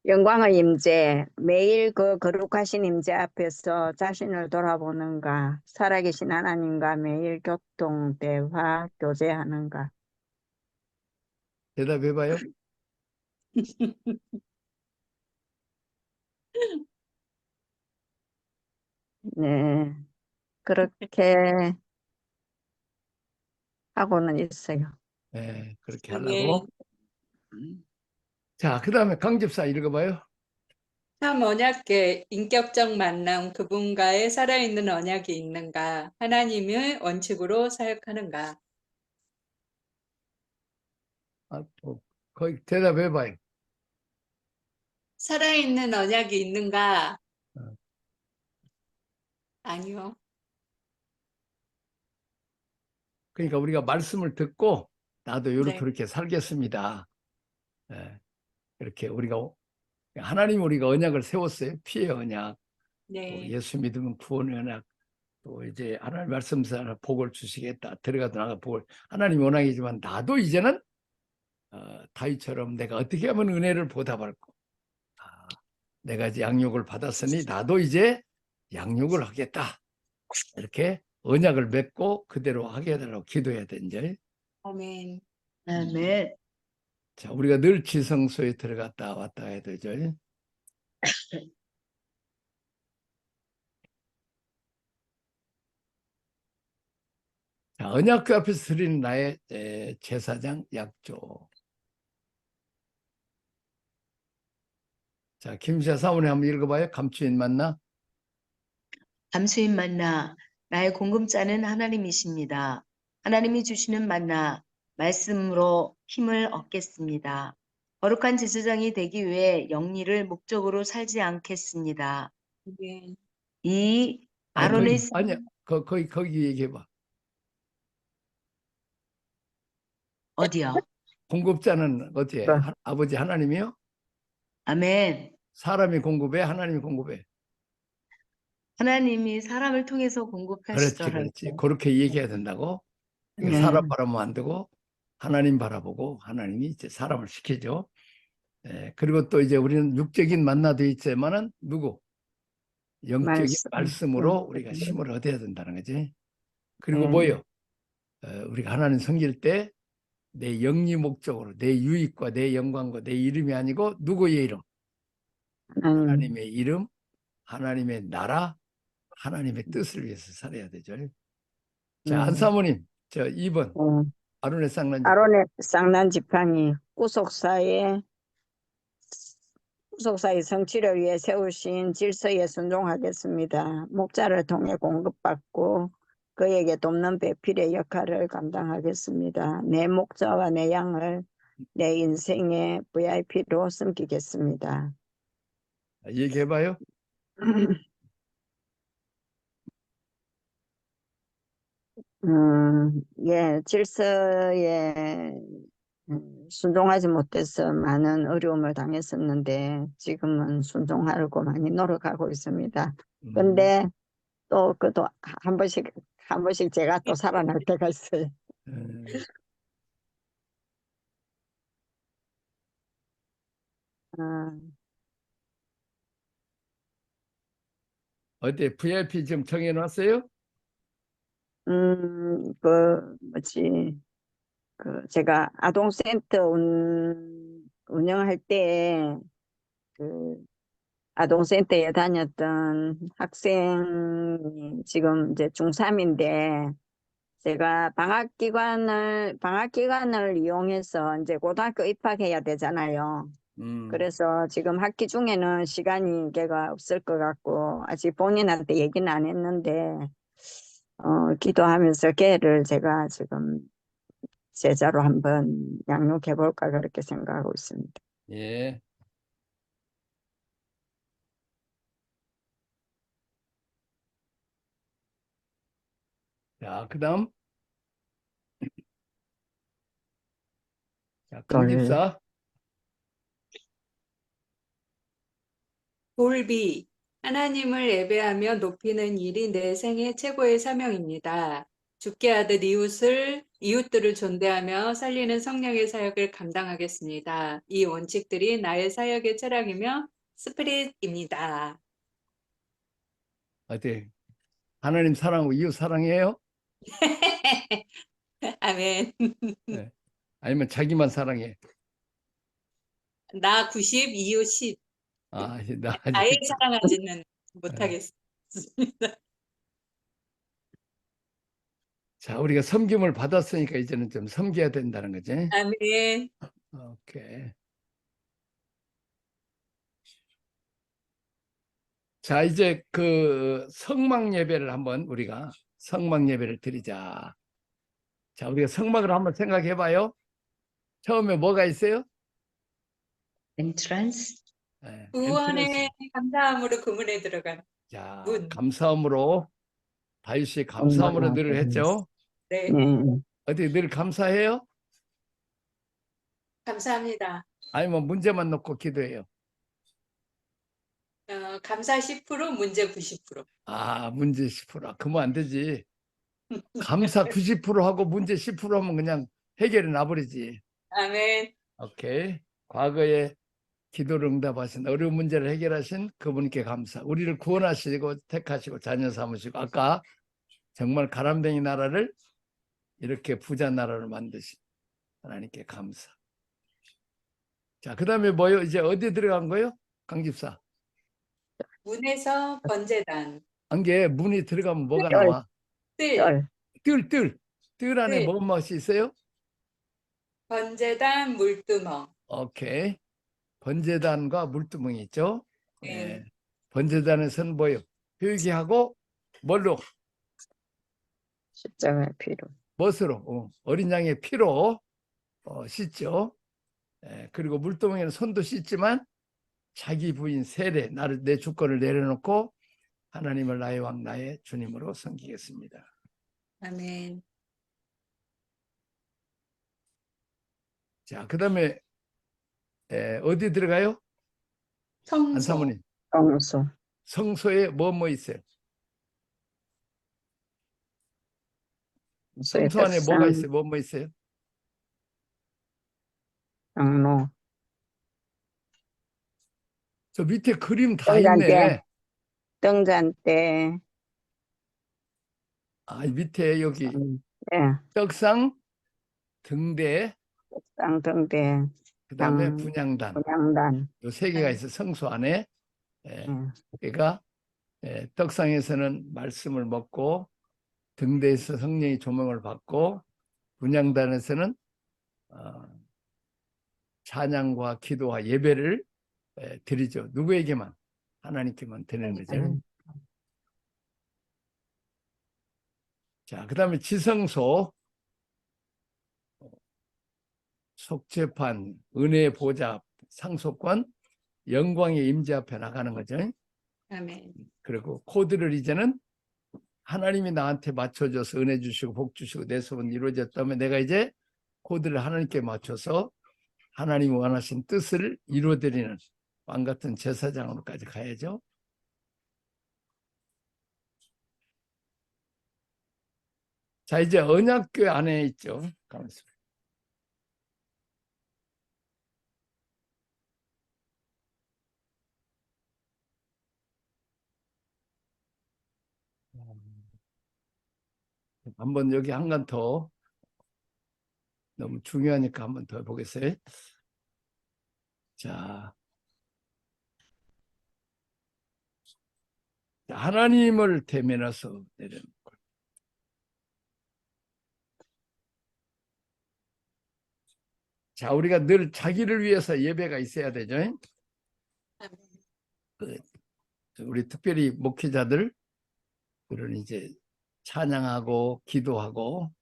영광의 임재, 매일 그 거룩하신 임재 앞에서 자신을 돌아보는가, 살아계신 하나님과 매일 교통, 대화, 교제하는가. 대답해봐요. 네, 그렇게 하고는 있어요. 네, 그렇게 아멘. 하려고. 자, 그 다음에 강집사 읽어봐요. 참 언약계 인격적 만남 그분과의 살아있는 언약이 있는가? 하나님의 원칙으로 사역하는가? 거기 대답해봐요. 살아있는 언약이 있는가? 어. 아니요. 그러니까 우리가 말씀을 듣고 나도 이렇게 네. 그렇게 살겠습니다. 이렇게 우리가 하나님 우리가 언약을 세웠어요. 피의 언약, 또 네. 예수 믿으면 구원의 언약, 또 이제 하나님 말씀대로 복을 주시겠다. 들어가도 나가 복을 하나님 원하이지만 나도 이제는 다윗처럼 내가 어떻게 하면 은혜를 보답할까? 내가 이제 양육을 받았으니 나도 이제 양육을 하겠다. 이렇게 언약을 맺고 그대로 하게 해달라고 기도해야 되는데. 아멘. 아멘. 자, 우리가 늘 지성소에 들어갔다 왔다 해야 되죠. 자, 언약궤 앞에서 드리는 나의 제사장 약조. 자, 김시아 사모님 한번 읽어봐요. 감추인 만나. 감수인 만나 나의 공급자는 하나님이십니다. 하나님이 주시는 만나 말씀으로 힘을 얻겠습니다. 거룩한 제사장이 되기 위해 영리를 목적으로 살지 않겠습니다. 아멘. 이 아론의 아니야. 거기 얘기해봐. 어디요? 공급자는 어디에? 뭐, 아버지 하나님이요? 아멘. 사람이 공급해? 하나님이 공급해? 하나님이 사람을 통해서 그렇지, 공급하시더라고요. 그렇지. 그렇게 얘기해야 된다고. 그러니까 네. 사람 바라보면 안 되고 하나님 바라보고 하나님이 이제 사람을 시키죠. 그리고 또 이제 우리는 육적인 만나도 있지만은 누구? 영적인 말씀으로 우리가 힘을 얻어야 된다는 거지. 그리고 뭐요? 우리가 하나님 섬길 때 내 영리 목적으로 내 유익과 내 영광과 내 이름이 아니고 누구의 이름? 하나님의 이름, 하나님의 나라, 하나님의 뜻을 위해서 살아야 되죠. 자, 안사모님, 저 2번 아론의 쌍난 아론의 쌍난 지팡이 구속사의 성취를 위해 세우신 질서에 순종하겠습니다. 목자를 통해 공급받고 그에게 돕는 배필의 역할을 감당하겠습니다. 내 목자와 내 양을 내 인생의 VIP로 섬기겠습니다. 얘기해봐요. 예, 질서에 순종하지 못해서 많은 어려움을 당했었는데 지금은 순종하려고 많이 노력하고 있습니다. 근데 또 그도 한 번씩 제가 또 살아날 때가 있어요. 음, 어, 어디 VIP 지금 정해놨어요? 뭐지, 제가 아동센터 운영할 때, 아동센터에 다녔던 학생이 지금 이제 중3인데, 제가 방학 기간을 이용해서 이제 고등학교 입학해야 되잖아요. 그래서 지금 학기 중에는 시간이 걔가 없을 것 같고, 아직 본인한테 얘기는 안 했는데, 기도하면서 걔를 제가 지금 제자로 한번 양육해 볼까 그렇게 생각하고 있습니다. 예. 자, 그다음 자, 강집사. 돌비. 하나님을 예배하며 높이는 일이 내 생애 최고의 사명입니다. 죽게 하듯 이웃들을 존대하며 살리는 성령의 사역을 감당하겠습니다. 이 원칙들이 나의 사역의 철학이며 스피릿입니다. 어때? 하나님 사랑하고 이웃 사랑해요? 아멘. 네. 아니면 자기만 사랑해? 나 90, 이웃 10. 나 아예 아직. 사랑하지는 못하겠습니다. 자, 우리가 섬김을 받았으니까 이제는 좀 섬겨야 된다는 거지. 아멘. 오케이. 자, 이제 그 성막 예배를 한번 우리가 성막 예배를 드리자. 자, 우리가 성막을 한번 생각해 봐요. 처음에 뭐가 있어요? 엔트런스. 네, 구원의 엔트런스. 감사함으로 그 문에 들어가는 자, 문. 감사함으로 다윗이 감사함으로 늘 했죠. 네, 어떻게 늘 감사해요? 감사합니다. 아니면 문제만 놓고 기도해요? 감사 10%, 문제 90%. 문제 10%. 그러면 안 되지. 감사 90% 하고 문제 10% 하면 그냥 해결해 놔버리지. 아멘. 오케이. 과거에 기도를 응답하신 어려운 문제를 해결하신 그분께 감사. 우리를 구원하시고 택하시고 자녀 삼으시고 아까 정말 가람뱅이 나라를 이렇게 부자 나라로 만드신 하나님께 감사. 자, 그 다음에 뭐요? 이제 어디 들어간 거요? 강집사. 문에서 번제단. 안개 문이 들어가면 뭐가 나와? 뜰. 뜰 안에 뜰. 무엇이 있어요? 번제단 물두멍. 오케이. 번제단과 물두멍이 있죠. 네. 번제단에서는 뭐요? 회개하고 뭘로? 십자가의 피로. 멋으로 어린 양의 피로 씻죠. 그리고 물두멍에는 손도 씻지만 자기 부인 세례, 내 주권을 내려놓고 하나님을 나의 왕 나의 주님으로 섬기겠습니다. 아멘. 자, 그다음에 어디 들어가요? 성소. 안사모님. 성소. 성소에 뭐 있어요? 성소 안에 뭐가 있어요? 뭐 있어요? 장로. 저 밑에 그림 다 등잔대. 있네. 등잔대. 아, 밑에 여기 예, 떡상, 등대, 쌍등대. 그다음에 장, 분향단. 분향단. 요 세 개가 있어 성소 안에. 예, 예. 그러니까 떡상에서는 말씀을 먹고, 등대에서 성령의 조명을 받고, 분향단에서는 찬양과 기도와 예배를 드리죠. 누구에게만? 하나님께만 드리는 거죠. 자, 그다음에 지성소, 속죄판, 은혜의 보좌, 상속관, 영광의 임재 앞에 나가는 거죠. 아멘. 그리고 코드를 이제는 하나님이 나한테 맞춰줘서 은혜 주시고 복 주시고 내 소원이 이루어졌다면 내가 이제 코드를 하나님께 맞춰서 하나님이 원하신 뜻을 이루어드리는 왕 같은 제사장으로까지 가야죠. 자, 이제 언약궤 안에 있죠. 가만히 있어요. 한번 여기 한 간 더, 너무 중요하니까 한번 더 보겠어요. 자, 하나님을 대면해서 내려놓는 것. 자, 우리가 늘 자기를 위해서 예배가 있어야 되죠. 아멘. 우리 특별히 목회자들, 그런 이제 찬양하고 기도하고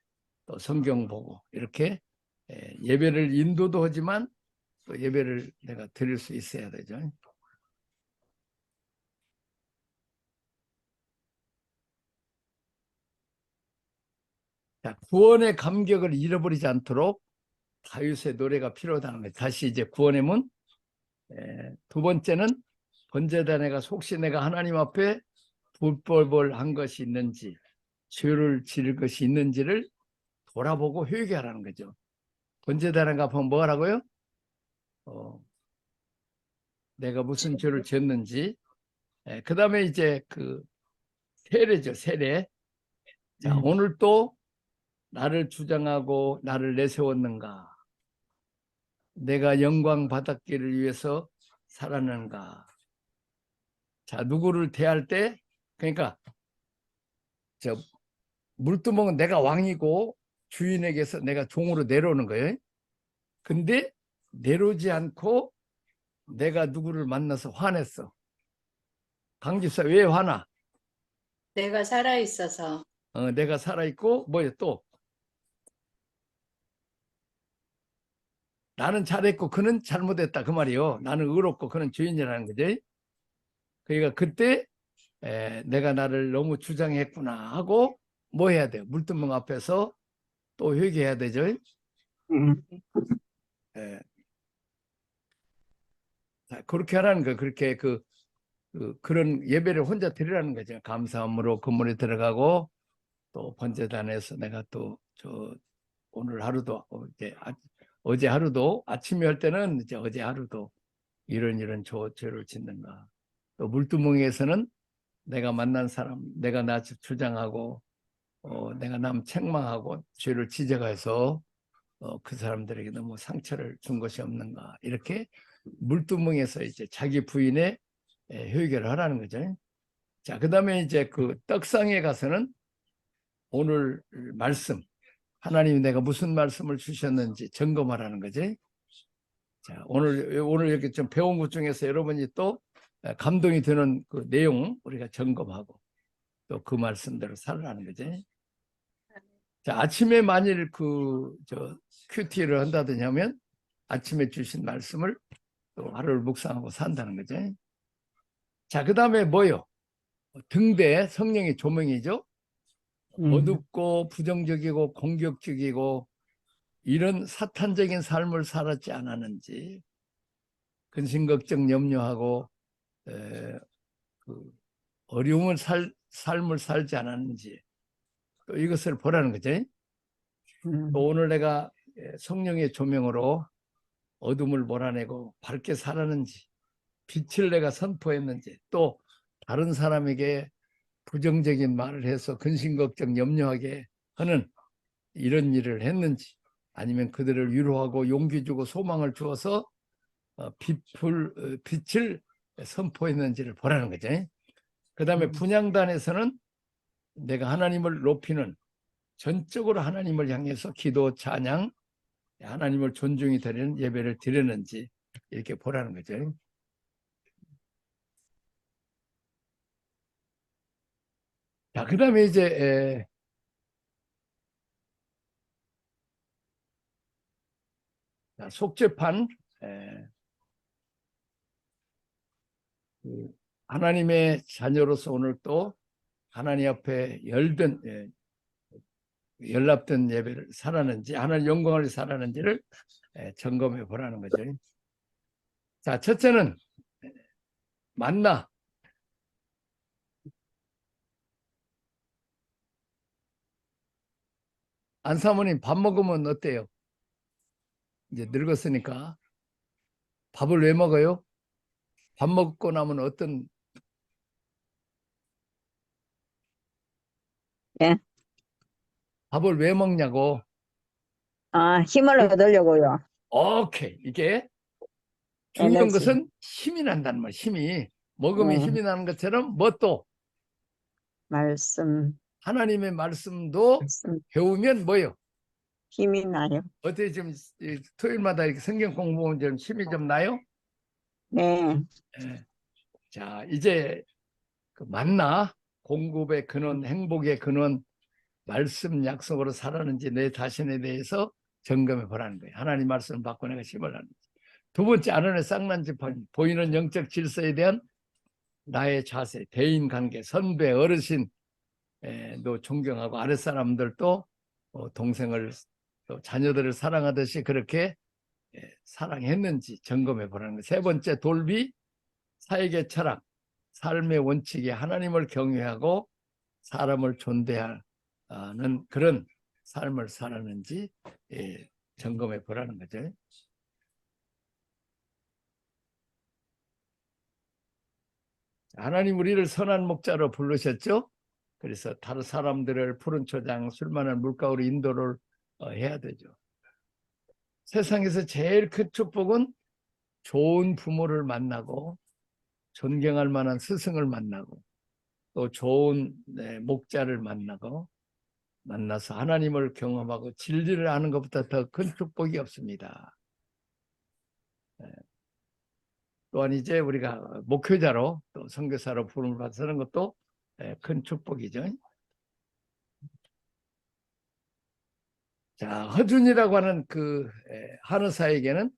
또 성경 보고 이렇게 예배를 인도도 하지만 또 예배를 내가 드릴 수 있어야 되죠. 자, 구원의 감격을 잃어버리지 않도록 다윗의 노래가 필요하다는 거예요. 다시 이제 구원의 문. 두 번째는 번제다 내가 혹시 내가 하나님 앞에 불법을 한 것이 있는지, 죄를 지을 것이 있는지를 돌아보고 회개하라는 거죠. 번제단에 앞에 뭐 하라고요? 내가 무슨 죄를 지었는지. 그 다음에 이제 그 세례죠, 세례. 자, 오늘 또 나를 주장하고 나를 내세웠는가? 내가 영광 받았기를 위해서 살았는가? 자, 누구를 대할 때, 그러니까 저 물두멍은 내가 왕이고 주인에게서 내가 종으로 내려오는 거예요. 근데 내려오지 않고 내가 누구를 만나서 화냈어. 강집사 왜 화나? 내가 살아 있어서. 내가 살아있고 뭐예요 또? 나는 잘했고 그는 잘못했다 그 말이요. 나는 의롭고 그는 죄인이라는 거죠. 그러니까 그때 내가 나를 너무 주장했구나 하고 뭐 해야 돼요? 물두멍 앞에서 또 회개해야 되죠. 자, 그렇게 하라는 거. 그렇게 그런 예배를 혼자 드리라는 거죠. 감사함으로 건물에 들어가고 또 번제단에서 내가 또 오늘 하루도 어제 하루도 아침에 할 때는 이제 어제 하루도 이런 죄를 짓는가. 또 물두멍에서는 내가 만난 사람, 내가 나 주장하고 내가 남 책망하고 죄를 지적해서 그 사람들에게 너무 상처를 준 것이 없는가. 이렇게 물두멍에서 이제 자기 부인의 회개를 하라는 거죠. 자, 그다음에 이제 그 떡상에 가서는 오늘 말씀, 하나님이 내가 무슨 말씀을 주셨는지 점검하라는 거지. 자, 오늘 이렇게 좀 배운 것 중에서 여러분이 또 감동이 되는 그 내용 우리가 점검하고 또 그 말씀대로 살아라는 거지. 자, 아침에 만일 큐티를 한다든지 하면 아침에 주신 말씀을 또 하루를 묵상하고 산다는 거죠. 자, 그 다음에 뭐요? 등대 성령의 조명이죠. 음. 어둡고 부정적이고 공격적이고 이런 사탄적인 삶을 살았지 않았는지, 근심 걱정 염려하고 그 어려움을 삶을 살지 않았는지 또 이것을 보라는 거죠. 또 오늘 내가 성령의 조명으로 어둠을 몰아내고 밝게 살았는지, 빛을 내가 선포했는지, 또 다른 사람에게 부정적인 말을 해서 근심 걱정 염려하게 하는 이런 일을 했는지, 아니면 그들을 위로하고 용기 주고 소망을 주어서 빛을 선포했는지를 보라는 거죠. 그 다음에 분향단에서는 내가 하나님을 높이는, 전적으로 하나님을 향해서 기도, 찬양, 하나님을 존중이 드리는 예배를 드렸는지 이렇게 보라는 거죠. 자, 그 다음에 이제 속죄판, 하나님의 자녀로서 오늘 또 하나님 앞에 연락된 예배를 살았는지, 하나님 영광을 살았는지를 점검해 보라는 거죠. 자, 첫째는 만나. 안사모님, 밥 먹으면 어때요? 이제 늙었으니까 밥을 왜 먹어요? 밥 먹고 나면 어떤, 예. 밥을 왜 먹냐고. 힘을 얻으려고요. 오케이. 이게 중요한 에너지. 것은 힘이 난다는 말. 힘이 먹으면 네. 힘이 나는 것처럼 뭐 또 말씀 하나님의 말씀도 배우면 뭐요? 힘이 나요. 어떻게 좀 토요일마다 이렇게 성경 공부하면 좀 힘이 좀 나요? 네. 예. 자, 이제 그 만나, 공급의 근원, 행복의 근원, 말씀 약속으로 살았는지 내 자신에 대해서 점검해 보라는 거예요. 하나님 말씀을 받고 내가 힘을 하는지. 두 번째, 아론의 쌍난 지팡이, 보이는 영적 질서에 대한 나의 자세, 대인 관계, 선배, 어르신 도 존경하고 아랫사람들도 동생을, 또 자녀들을 사랑하듯이 그렇게 사랑했는지 점검해 보라는 거예요. 세 번째, 돌비, 사역의 철학, 삶의 원칙이 하나님을 경외하고 사람을 존대하는 그런 삶을 살았는지 점검해 보라는 거죠. 하나님 우리를 선한 목자로 부르셨죠. 그래서 다른 사람들을 푸른 초장, 술 많은 물가로 인도를 해야 되죠. 세상에서 제일 큰 축복은 좋은 부모를 만나고 존경할 만한 스승을 만나고 또 좋은 목자를 만나서 하나님을 경험하고 진리를 아는 것보다 더 큰 축복이 없습니다. 또한 이제 우리가 목회자로 또 선교사로 부름을 받는 것도 큰 축복이죠. 자, 허준이라고 하는 그 한의사에게는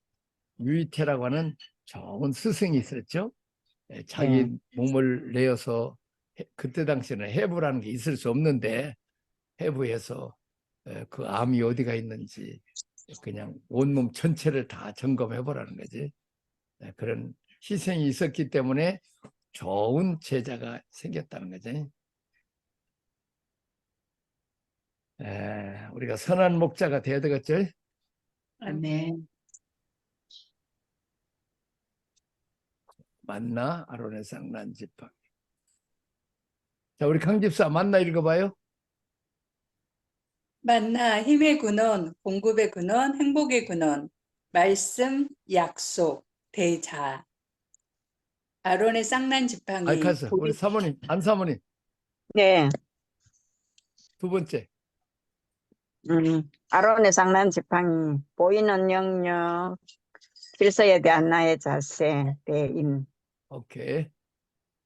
유이태라고 하는 좋은 스승이 있었죠. 자기 몸을 내어서 그때 당시에는 해부라는 게 있을 수 없는데 해부해서 그 암이 어디가 있는지 그냥 온몸 전체를 다 점검해 보라는 거지. 그런 희생이 있었기 때문에 좋은 제자가 생겼다는 거지. 우리가 선한 목자가 돼야 되겠죠. 아멘. 만나 아론의 쌍난 지팡이. 자, 우리 강집사 만나 읽어봐요. 만나 힘의 근원, 공급의 근원, 행복의 근원, 말씀, 약속, 대자. 아론의 쌍난 지팡이. 알카스 우리 사모님, 안 사모님 네. 두 번째. 아론의 쌍난 지팡이, 보이는 영역, 질서에 대한 나의 자세, 대인. 오케이.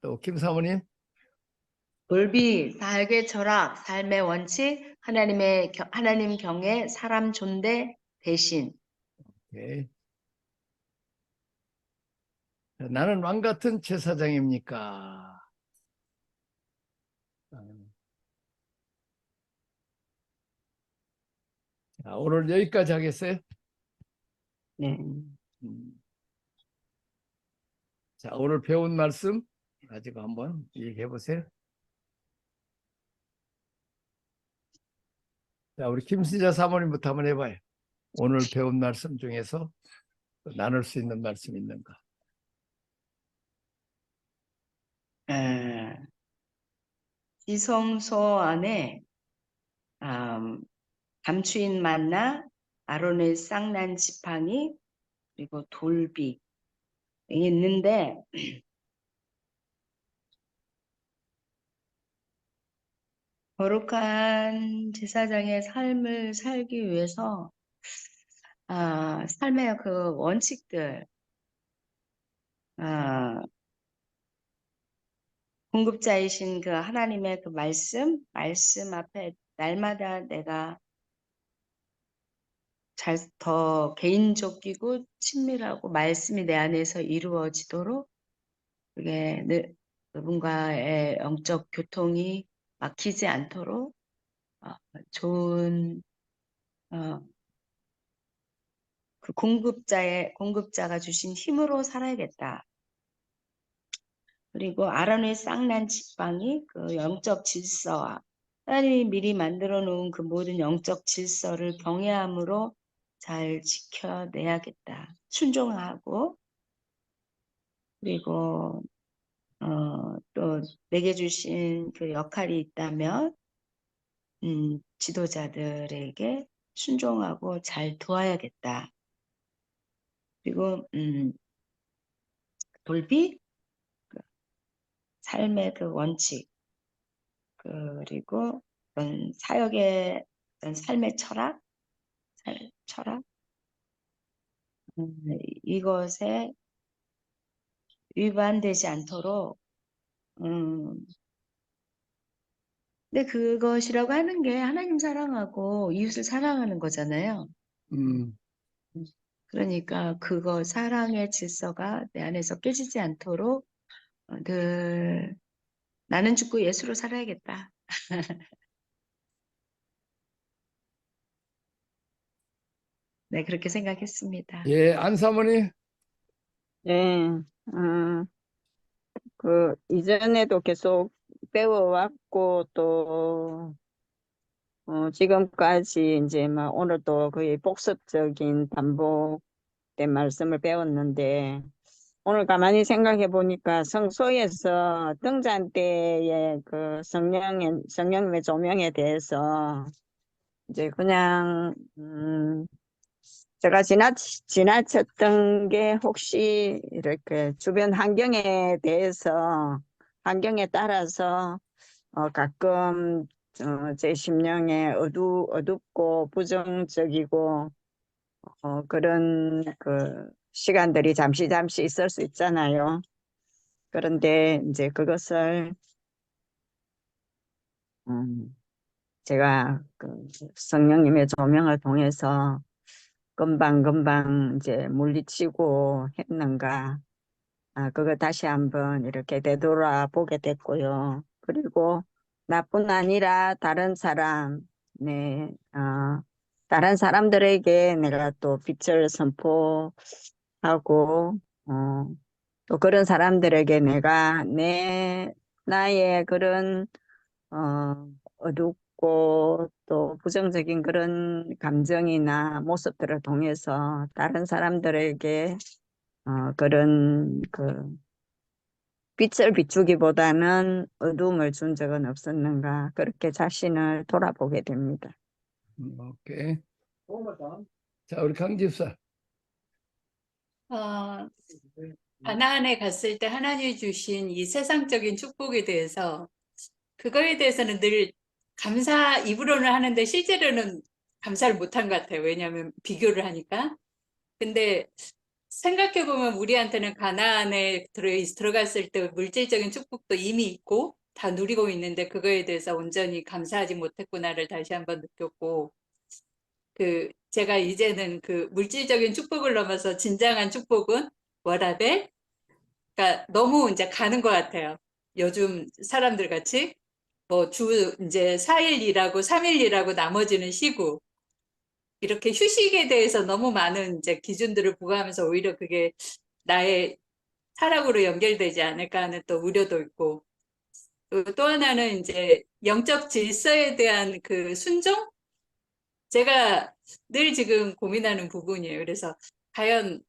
또 김 사모님. 돌비, 사역의 철학, 삶의 원칙, 하나님 경외, 사람 존대, 대신. 오케이. 나는 왕 같은 제사장입니까? 자, 오늘 여기까지 하겠어요? 네. 자, 오늘 배운 말씀 가지고 한번 얘기해 보세요. 자, 우리 김순자 사모님부터 한번 해봐요. 오늘 배운 말씀 중에서 나눌 수 있는 말씀 있는가? 지성소 안에 감추인 만나, 아론의 쌍난 지팡이, 그리고 돌비 있는데 거룩한 제사장의 삶을 살기 위해서 삶의 그 원칙들, 공급자이신 그 하나님의 그 말씀 앞에 날마다 내가 더 개인적이고 친밀하고 말씀이 내 안에서 이루어지도록 그게 누군가의 영적 교통이 막히지 않도록 좋은 그 공급자가 주신 힘으로 살아야겠다. 그리고 아론의 쌍난 지팡이 그 영적 질서와 하나님이 미리 만들어 놓은 그 모든 영적 질서를 경외함으로 잘 지켜내야겠다. 순종하고 그리고 또 내게 주신 그 역할이 있다면 지도자들에게 순종하고 잘 도와야겠다. 그리고 돌비 삶의 그 원칙 그리고 어떤 사역의 어떤 삶의 철학 이것에 위반되지 않도록 근데 그것이라고 하는 게 하나님 사랑하고 이웃을 사랑하는 거잖아요. 그러니까 그거 사랑의 질서가 내 안에서 깨지지 않도록 늘 나는 죽고 예수로 살아야겠다. 네, 그렇게 생각했습니다. 예, 안 사모님. 네. 그 이전에도 계속 배워왔고 또 지금까지 이제 막 오늘도 거의 복습적인 반복된 말씀을 배웠는데 오늘 가만히 생각해 보니까 성소에서 등잔 때의 그 성령님의 조명에 대해서 이제 그냥 제가 지나쳤던 게 혹시 이렇게 주변 환경에 대해서 환경에 따라서 가끔 제 심령에 어둡고 부정적이고 그런 그 시간들이 잠시 있을 수 있잖아요. 그런데 이제 그것을 제가 그 성령님의 조명을 통해서 금방 이제 물리치고 했는가 그거 다시 한번 이렇게 되돌아보게 됐고요. 그리고 나뿐 아니라 다른 다른 사람들에게 내가 또 빛을 선포하고 또 그런 사람들에게 내가 나의 그런 어둡고 또 부정적인 그런 감정이나 모습들을 통해서 다른 사람들에게 그런 그 빛을 비추기보다는 어두움을 준 적은 없었는가 그렇게 자신을 돌아보게 됩니다. 오케이. 자, 우리 강 집사. 가나안에 갔을 때 하나님이 주신 이 세상적인 축복에 대해서 그거에 대해서는 늘 입으로는 하는데 실제로는 감사를 못한 것 같아요. 왜냐하면 비교를 하니까. 근데 생각해보면 우리한테는 가나안에 들어갔을 때 물질적인 축복도 이미 있고 다 누리고 있는데 그거에 대해서 온전히 감사하지 못했구나를 다시 한번 느꼈고 제가 이제는 그 물질적인 축복을 넘어서 진정한 축복은 워라벨? 그러니까 너무 이제 가는 것 같아요. 요즘 사람들 같이 뭐 이제 4일 일하고 3일 일하고 나머지는 쉬고 이렇게 휴식에 대해서 너무 많은 이제 기준들을 부과하면서 오히려 그게 나의 타락으로 연결되지 않을까 하는 또 우려도 있고, 또 하나는 이제 영적 질서에 대한 그 순종? 제가 늘 지금 고민하는 부분이에요. 그래서 과연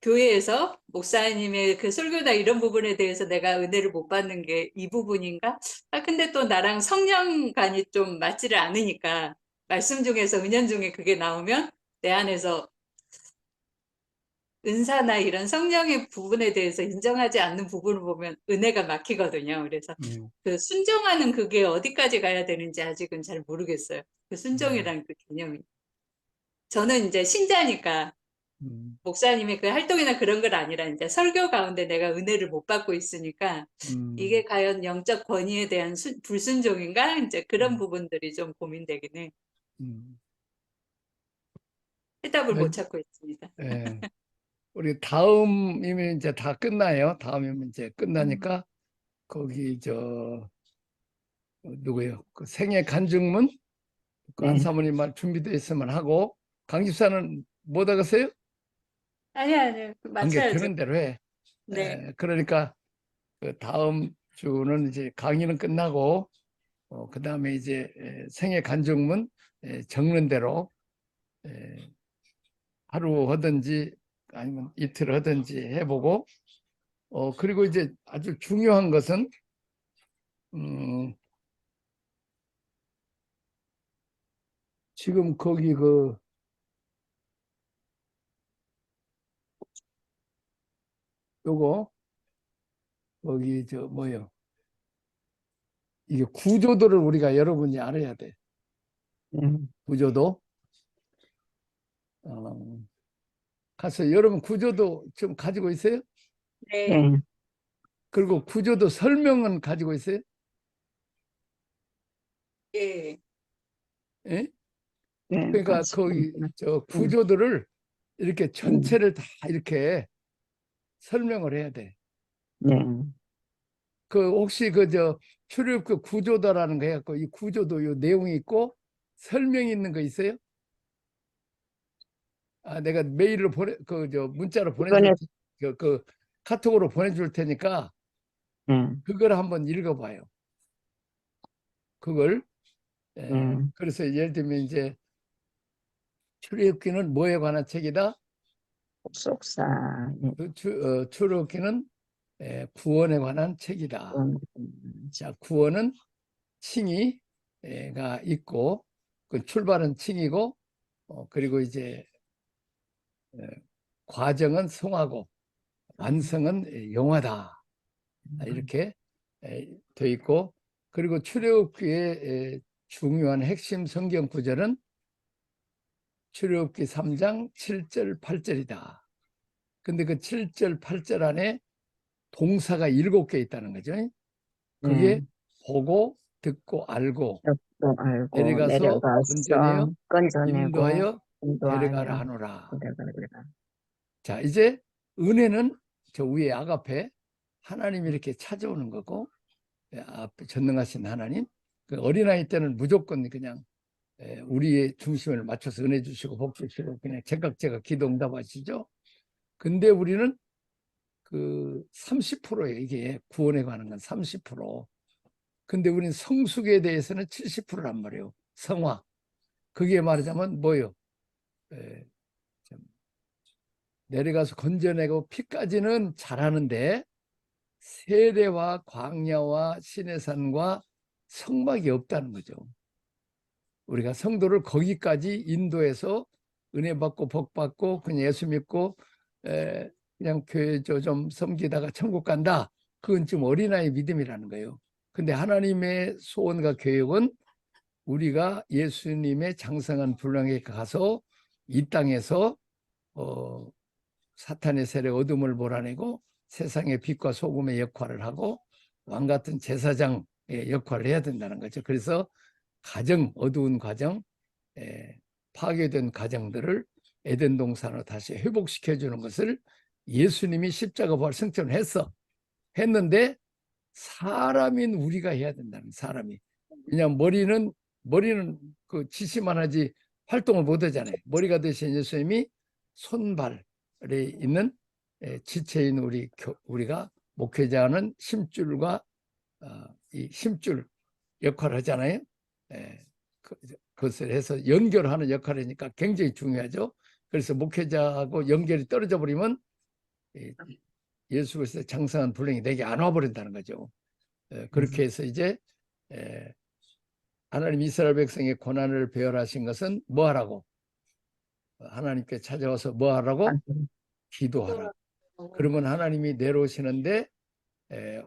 교회에서 목사님의 그 설교나 이런 부분에 대해서 내가 은혜를 못 받는 게 이 부분인가? 근데 또 나랑 성령관이 좀 맞지를 않으니까 말씀 중에서 은연 중에 그게 나오면 내 안에서 은사나 이런 성령의 부분에 대해서 인정하지 않는 부분을 보면 은혜가 막히거든요. 그래서 그 순종하는 그게 어디까지 가야 되는지 아직은 잘 모르겠어요. 그 순종이라는 그 개념이. 저는 이제 신자니까 목사님의 그 활동이나 그런 건 아니라 이제 설교 가운데 내가 은혜를 못 받고 있으니까 이게 과연 영적 권위에 대한 불순종인가? 이제 그런 부분들이 좀 고민되긴 해. 음. 해답을 네. 못 찾고 있습니다. 예. 우리 다음이면 이제 다 끝나요. 다음이면 이제 끝나니까 거기 누구예요? 그 생애 간증문 그 네. 안사모님 말 준비되어 있으면 하고 강집사는 못 하겠어요? 아니요. 관계 맞춰야죠. 되는 대로 해. 네. 그러니까 그 다음 주는 이제 강의는 끝나고 그 다음에 이제 생애 간증문 적는 대로 하루 하든지 아니면 이틀 하든지 해보고 그리고 이제 아주 중요한 것은 지금 거기 요거 거기 뭐요? 이게 구조도를 우리가 여러분이 알아야 돼. 구조도. 가서 여러분 구조도 좀 가지고 있어요? 네. 네. 그리고 구조도 설명은 가지고 있어요? 예. 예? 네. 그러니까 거기 구조들을 이렇게 전체를 다 이렇게 설명을 해야 돼. 네. 그 혹시 출애굽 구조도라는 거 해갖고 이 구조도 요 내용이 있고 설명이 있는 거 있어요? 내가 메일로 문자로 보내줄 이번에 그 카톡으로 보내줄 테니까 그걸 한번 읽어봐요. 그걸. 그래서 예를 들면 이제 출애굽기는 뭐에 관한 책이다? 속사. 출애굽기는 구원에 관한 책이다. 자, 구원은 칭의가 있고 그 출발은 칭이고 그리고 이제 과정은 성하고 완성은 영화다. 이렇게 돼 있고 그리고 출애굽기의 중요한 핵심 성경 구절은 출애굽기 3장 7절 8절이다. 근데 그 7절 8절 안에 동사가 7개 있다는 거죠. 그게 보고 듣고 알고 또 알고 내려가서 건져내어 건져내고 인도하여 데려가라 인도하여 하노라. 데려가라. 자, 이제 은혜는 저 위에 아가페 하나님이 이렇게 찾아오는 거고 앞에 전능하신 하나님 그 어린아이 때는 무조건 그냥 우리의 중심을 맞춰서 은혜 주시고 복 주시고 그냥 제각 기도 응답하시죠. 근데 우리는 그 30%예요. 이게 구원에 관한 건 30%. 근데 우리는 성숙에 대해서는 70%란 말이에요. 성화. 그게 말하자면 뭐예요? 내려가서 건져내고 피까지는 잘하는데 세례와 광야와 시내산과 성막이 없다는 거죠. 우리가 성도를 거기까지 인도해서 은혜 받고 복 받고 그냥 예수 믿고 그냥 교회 좀 섬기다가 천국 간다. 그건 좀 어린아이 믿음이라는 거예요. 근데 하나님의 소원과 계획은 우리가 예수님의 장성한 분량에 가서 이 땅에서 사탄의 세례 어둠을 몰아내고 세상의 빛과 소금의 역할을 하고 왕 같은 제사장의 역할을 해야 된다는 거죠. 그래서 가정, 어두운 가정, 파괴된 가정들을 에덴 동산으로 다시 회복시켜 주는 것을 예수님이 십자가 부활 승천을 했는데 사람인 우리가 해야 된다는 사람이. 왜냐하면 머리는 그 지시만 하지 활동을 못 하잖아요. 머리가 되신 예수님이 손발에 있는 지체인 우리가 목회자는 심줄과 이 힘줄 역할을 하잖아요. 그것을 해서 연결하는 역할이니까 굉장히 중요하죠. 그래서 목회자하고 연결이 떨어져 버리면 예수 그리스도의 장성한 분량이 내게 안 와버린다는 거죠. 그렇게 해서 이제 하나님 이스라엘 백성의 고난을 배열하신 것은 뭐 하라고? 하나님께 찾아와서 뭐 하라고? 기도하라. 그러면 하나님이 내려오시는데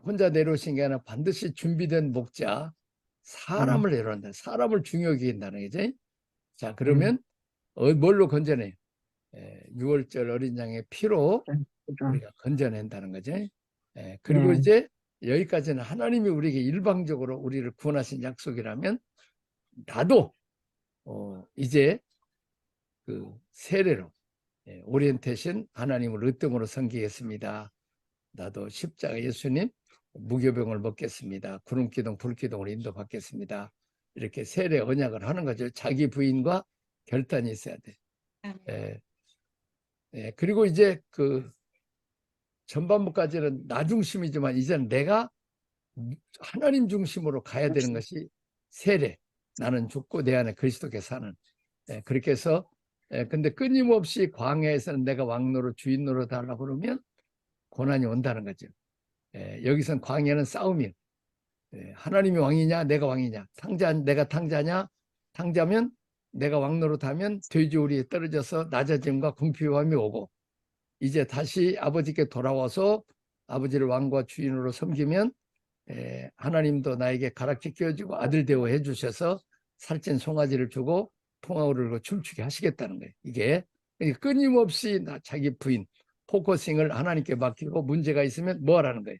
혼자 내려오신 게 아니라 반드시 준비된 목자 사람을 내려온다. 사람을 중요하게 여긴다는 거죠. 자, 그러면 뭘로 건져내요? 6월절 어린 양의 피로 우리가 건져낸다는 거죠. 그리고 네. 이제 여기까지는 하나님이 우리에게 일방적으로 우리를 구원하신 약속이라면 나도 이제 그 세례로 오리엔테이션 하나님을 으뜸으로 섬기겠습니다. 나도 십자가 예수님 무교병을 먹겠습니다. 구름기둥 불기둥으로 인도받겠습니다. 이렇게 세례 언약을 하는 거죠. 자기 부인과 결단이 있어야 돼. 그리고 이제 그 전반부까지는 나 중심이지만 이제는 내가 하나님 중심으로 가야 되는 것이 세례. 나는 죽고 내 안에 그리스도께서 사는. 그렇게 해서 근데 끊임없이 광야에서는 내가 왕노로 주인 노릇 하려고 그러면 고난이 온다는 거죠. 여기선 광야는 싸움이에요. 하나님이 왕이냐 내가 왕이냐, 내가 탕자냐, 탕자면 내가 왕노릇 하면 돼지우리에 떨어져서 낮아짐과 궁핍함이 오고, 이제 다시 아버지께 돌아와서 아버지를 왕과 주인으로 섬기면 하나님도 나에게 가락지 끼워주고 아들 대우해 주셔서 살찐 송아지를 주고 통화를 걸고 춤추게 하시겠다는 거예요. 이게 끊임없이 자기 부인 포커싱을 하나님께 맡기고 문제가 있으면 뭐 하라는 거예요?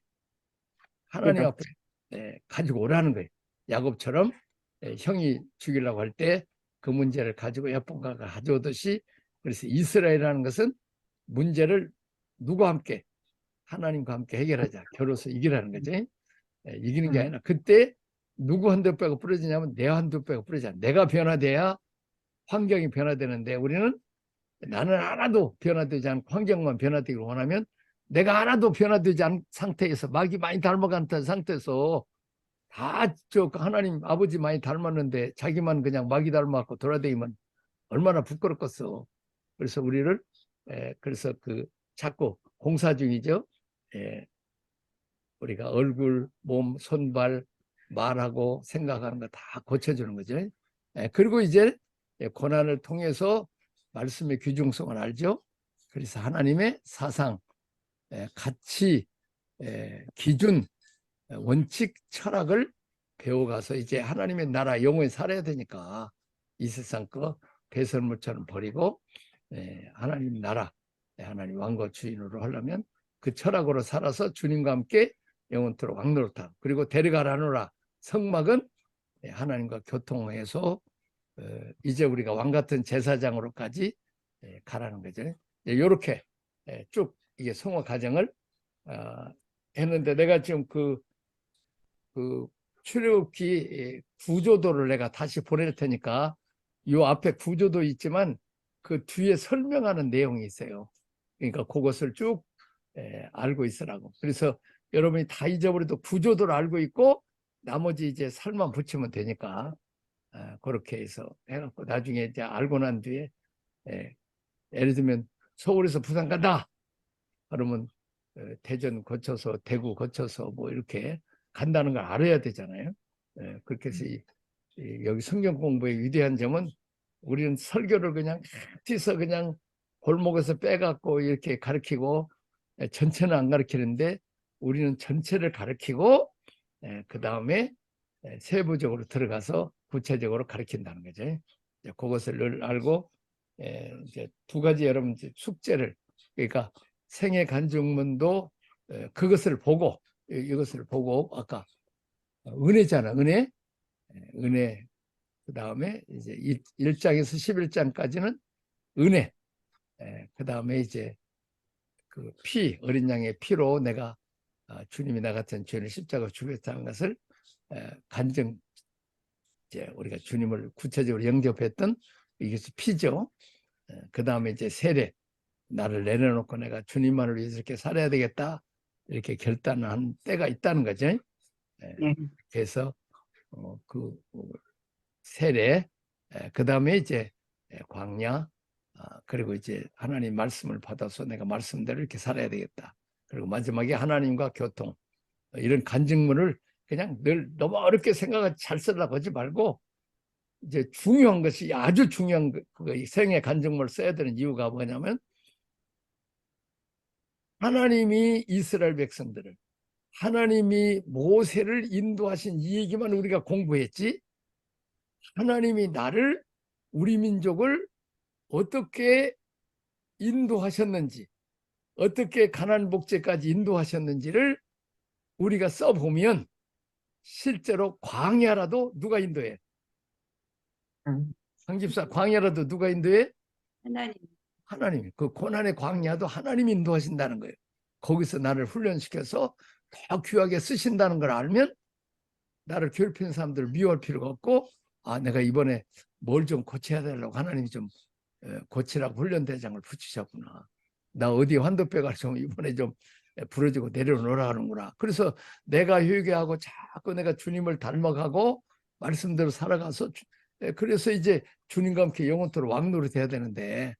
하나님 앞에 가지고 오라는 거예요. 야곱처럼 형이 죽이려고 할 때 그 문제를 가지고 야곱가 가져오듯이, 그래서 이스라엘이라는 것은 문제를 누구와 함께? 하나님과 함께 해결하자. 겨루어서 이기라는 거지. 이기는 게 아니라 그때 누구 한두 뼈가 부러지냐면 내 한두 뼈가 부러지자. 내가 변화돼야 환경이 변화되는데, 우리는 나는 하나도 변화되지 않고 환경만 변화되기를 원하면 내가 하나도 변화되지 않은 상태에서, 마귀 많이 닮아간 상태에서 다 저 하나님 아버지 많이 닮았는데 자기만 그냥 마귀 닮았고 돌아다니면 얼마나 부끄럽겠어. 그래서 우리를 그래서 그 자꾸 공사 중이죠. 우리가 얼굴, 몸, 손발, 말하고 생각하는 거 다 고쳐주는 거죠. 그리고 이제 고난을 통해서 말씀의 귀중성을 알죠. 그래서 하나님의 사상, 가치, 기준, 원칙, 철학을 배워가서 이제 하나님의 나라 영원히 살아야 되니까 이 세상 거 배설물처럼 버리고 하나님 나라, 하나님 왕과 주인으로 하려면 그 철학으로 살아서 주님과 함께 영원토록 왕노릇하고, 그리고 데려가라노라 성막은 하나님과 교통해서 이제 우리가 왕같은 제사장으로까지 가라는 거죠. 이렇게 쭉 이게 성화 과정을 했는데, 내가 지금 그 출애굽기 구조도를 내가 다시 보낼 테니까 요 앞에 구조도 있지만 그 뒤에 설명하는 내용이 있어요. 그러니까 그것을 쭉 알고 있으라고. 그래서 여러분이 다 잊어버려도 구조도를 알고 있고 나머지 이제 살만 붙이면 되니까 그렇게 해서 해갖고 나중에 이제 알고 난 뒤에 예를 들면 서울에서 부산 간다 그러면 대전 거쳐서 대구 거쳐서 뭐 이렇게 간다는 걸 알아야 되잖아요. 그렇게 해서 여기 성경 공부의 위대한 점은 우리는 설교를 그냥 뒤서 그냥 골목에서 빼갖고 이렇게 가르치고 전체는 안 가르치는데, 우리는 전체를 가르치고 그 다음에 세부적으로 들어가서 구체적으로 가르친다는 거죠. 그것을 늘 알고 이제 두 가지 여러분 숙제를, 그러니까 생애 간증문도 그것을 보고, 이것을 보고 아까 은혜잖아, 은혜. 그 다음에 이제 1장에서 11장까지는 은혜. 그 다음에 이제 그 피, 어린 양의 피로 내가 주님이 나 같은 죄를 십자가로 죽였다는 것을 간증, 이제 우리가 주님을 구체적으로 영접했던 이것이 피죠. 그 다음에 이제 세례. 나를 내려놓고 내가 주님만을 위해서 이렇게 살아야 되겠다. 이렇게 결단한 때가 있다는 거죠. 네. 그래서 세례, 그 다음에 이제 광야, 그리고 이제 하나님 말씀을 받아서 내가 말씀대로 이렇게 살아야 되겠다. 그리고 마지막에 하나님과 교통. 이런 간증문을 그냥 늘 너무 어렵게 생각하지 잘 쓰려고 하지 말고 이제 중요한 것이 아주 중요한 그 생애 간증문을 써야 되는 이유가 뭐냐면 하나님이 이스라엘 백성들을 하나님이 모세를 인도하신 이 얘기만 우리가 공부했지 하나님이 나를 우리 민족을 어떻게 인도하셨는지 어떻게 가나안 복제까지 인도하셨는지를 우리가 써보면 실제로 광야라도 누가 인도해? 황집사 광야라도 누가 인도해? 하나님. 하나님이. 그 고난의 광야도 하나님이 인도하신다는 거예요. 거기서 나를 훈련시켜서 더 귀하게 쓰신다는 걸 알면 나를 괴롭히는 사람들을 미워할 필요가 없고 내가 이번에 뭘 좀 고쳐야 되려고 하나님이 좀 고치라고 훈련대장을 붙이셨구나. 나 어디 환도뼈가 좀 이번에 좀 부러지고 내려놓으라 하는구나. 그래서 내가 회개하고 자꾸 내가 주님을 닮아가고 말씀대로 살아가서 그래서 이제 주님과 함께 영원토록 왕노릇 해야 되는데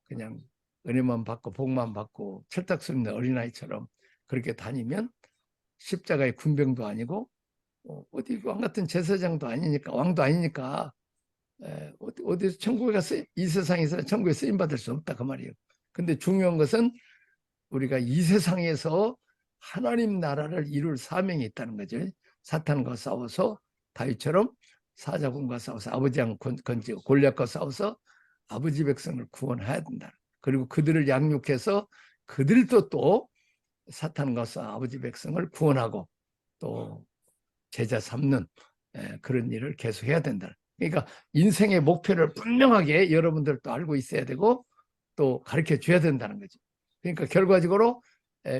그냥 은혜만 받고 복만 받고 철딱서 있는 어린아이처럼 그렇게 다니면 십자가의 군병도 아니고 어디 왕 같은 제사장도 아니니까 왕도 아니니까 어디서 천국에 가서 이 세상에서 천국에 쓰임 받을 수 없다 그 말이에요. 근데 중요한 것은 우리가 이 세상에서 하나님 나라를 이룰 사명이 있다는 거죠. 사탄과 싸워서 다윗처럼 사자군과 싸워서 아버지 양 건지고 골리앗과 싸워서 아버지 백성을 구원해야 된다. 그리고 그들을 양육해서 그들도 또 사탄과 싸워 아버지 백성을 구원하고 또 제자 삼는 그런 일을 계속해야 된다. 그러니까 인생의 목표를 분명하게 여러분들도 알고 있어야 되고 또 가르쳐 줘야 된다는 거죠. 그러니까 결과적으로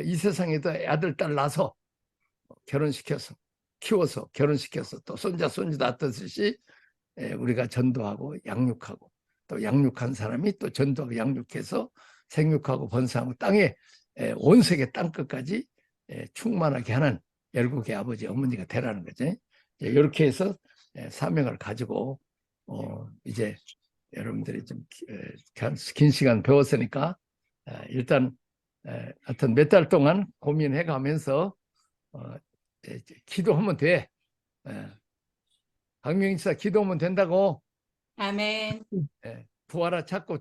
이 세상에도 아들, 딸 낳아서 결혼시켜서 키워서 결혼시켜서 또 손자, 손주 낳듯이 우리가 전도하고 양육하고 또 양육한 사람이 또 전도하고 양육해서 생육하고 번성하고 땅에 온 세계 땅끝까지 충만하게 하는 열국의 아버지 어머니가 되라는 거죠. 이렇게 해서 사명을 가지고 이제 여러분들이 좀 긴 시간 배웠으니까 일단 하여튼 몇 달 동안 고민해 가면서 기도하면 돼. 박명희사 기도하면 된다고. 아멘. 부하라 찾고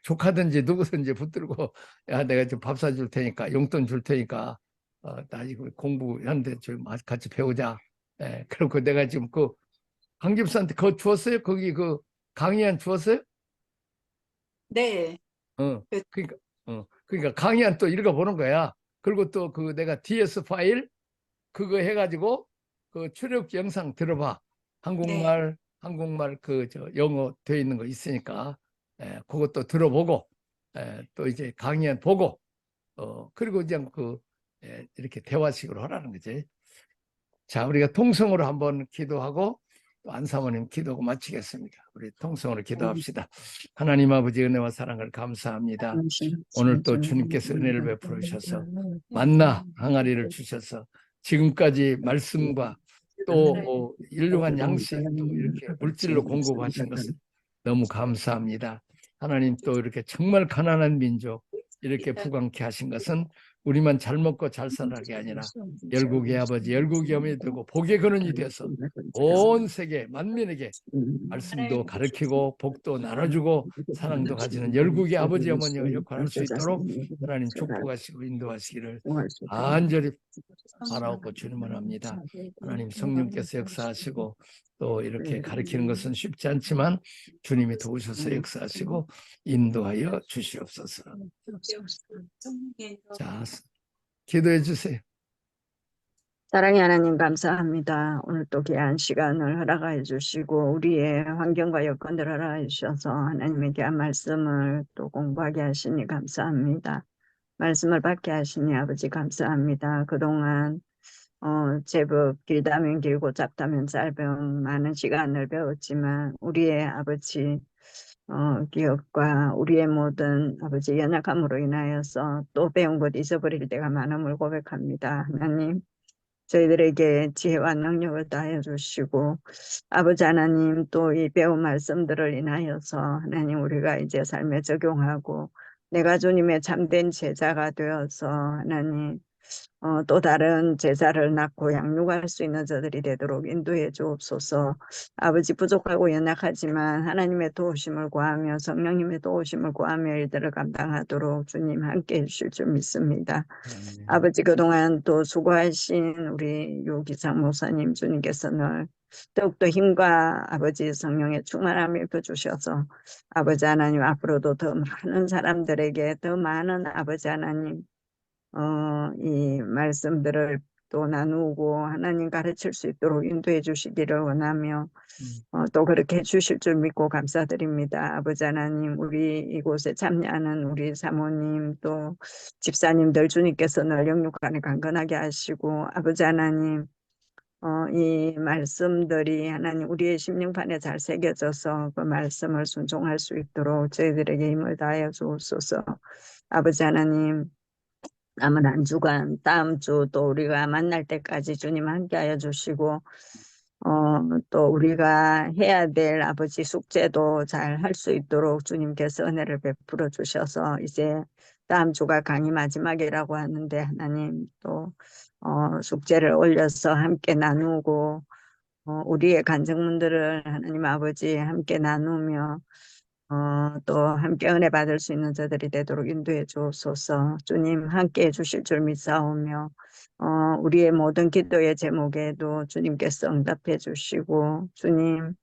조카든지 누구든지 붙들고 야 내가 좀 밥 사줄 테니까 용돈 줄 테니까 나 이거 공부하는데 좀 같이 배우자. 그리고 내가 지금 그 강집사한테 그거 주었어요? 거기 그 강의안 주었어요? 네. 그러니까 강의안 또 읽어보는 거야. 그리고 또 그 내가 DS 파일 그거 해가지고 그 출력 영상 들어봐. 한국말 그 영어 돼 있는 거 있으니까 그것도 들어보고 또 이제 강의안 보고 그리고 이제 이렇게 대화식으로 하라는 거지. 자, 우리가 통성으로 한번 기도하고 또 안사모님 기도하고 마치겠습니다. 우리 통성으로 기도합시다. 하나님 아버지 은혜와 사랑을 감사합니다. 오늘 또 주님께서 은혜를 베풀어 주셔서 만나 항아리를 주셔서 지금까지 말씀과 또 일용한 양식 또 이렇게 물질로 공급하신 것을 너무 감사합니다. 하나님 또 이렇게 정말 가난한 민족 이렇게 부강케 하신 것은 우리만 잘 먹고 잘 살아게 아니라 열국의 아버지 열국의 어머니 되고 복의 근원이 되어서 온 세계 만민에게 말씀도 가르치고 복도 나눠주고 사랑도 가지는 열국의 아버지 어머니가 역할을 할 수 있도록 하나님 축복하시고 인도하시기를 간절히 바라옵고 주님을 합니다. 하나님 성령께서 역사하시고 또 이렇게 가르치는 것은 쉽지 않지만 주님이 도우셔서 역사하시고 인도하여 주시옵소서. 자, 기도해 주세요. 사랑의 하나님 감사합니다. 오늘 또 귀한 시간을 허락해 주시고 우리의 환경과 여건들을 허락해 주셔서 하나님의 귀한 말씀을 또 공부하게 하시니 감사합니다. 말씀을 받게 하시니 아버지 감사합니다. 그동안 제법 길다면 길고 짧다면 짧은 많은 시간을 배웠지만 우리의 아버지 기억과 우리의 모든 아버지 연약함으로 인하여서 또 배운 것 잊어버릴 때가 많음을 고백합니다. 하나님, 저희들에게 지혜와 능력을 다해 주시고 아버지 하나님 또 이 배운 말씀들을 인하여서 하나님 우리가 이제 삶에 적용하고 내가 주님의 참된 제자가 되어서 하나님 또 다른 제자를 낳고 양육할 수 있는 저들이 되도록 인도해 주옵소서. 아버지 부족하고 연약하지만 하나님의 도우심을 구하며 성령님의 도우심을 구하며 일들을 감당하도록 주님 함께 해주실 줄 믿습니다. 아멘. 아버지 그동안 또 수고하신 우리 유기상 목사님 주님께서 늘 더욱더 힘과 아버지 성령의 충만함을 입혀주셔서 아버지 하나님 앞으로도 더 많은 사람들에게 더 많은 아버지 하나님 이 말씀들을 또 나누고 하나님 가르칠 수 있도록 인도해 주시기를 원하며 또 그렇게 해주실 줄 믿고 감사드립니다. 아버지 하나님 우리 이곳에 참여하는 우리 사모님 또 집사님들 주님께서 늘 영육간에 강건하게 하시고 아버지 하나님 이 말씀들이 하나님 우리의 심령판에 잘 새겨져서 그 말씀을 순종할 수 있도록 저희들에게 힘을 다하여 주옵소서. 아버지 하나님 남은 한 주간 다음 주 또 우리가 만날 때까지 주님 함께하여 주시고 또 우리가 해야 될 아버지 숙제도 잘 할 수 있도록 주님께서 은혜를 베풀어 주셔서 이제 다음 주가 강의 마지막이라고 하는데 하나님 또 숙제를 올려서 함께 나누고 우리의 간증문들을 하나님 아버지 함께 나누며 또 함께 은혜 받을 수 있는 저들이 되도록 인도해 주옵소서. 주님 함께 해 주실 줄 믿사오며 우리의 모든 기도의 제목에도 주님께서 응답해 주시고 주님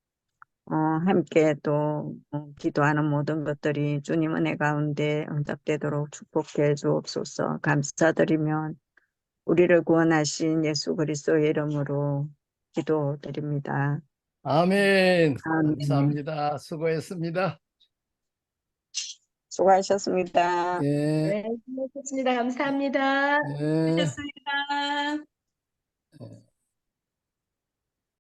함께 또 기도하는 모든 것들이 주님 은혜 가운데 응답되도록 축복해 주옵소서. 감사드리면 우리를 구원하신 예수 그리스도의 이름으로 기도드립니다. 아멘. 아멘. 감사합니다. 수고했습니다. 수고하셨습니다. 예, 네, 수고하셨습니다. 감사합니다. 예. 하셨습니다.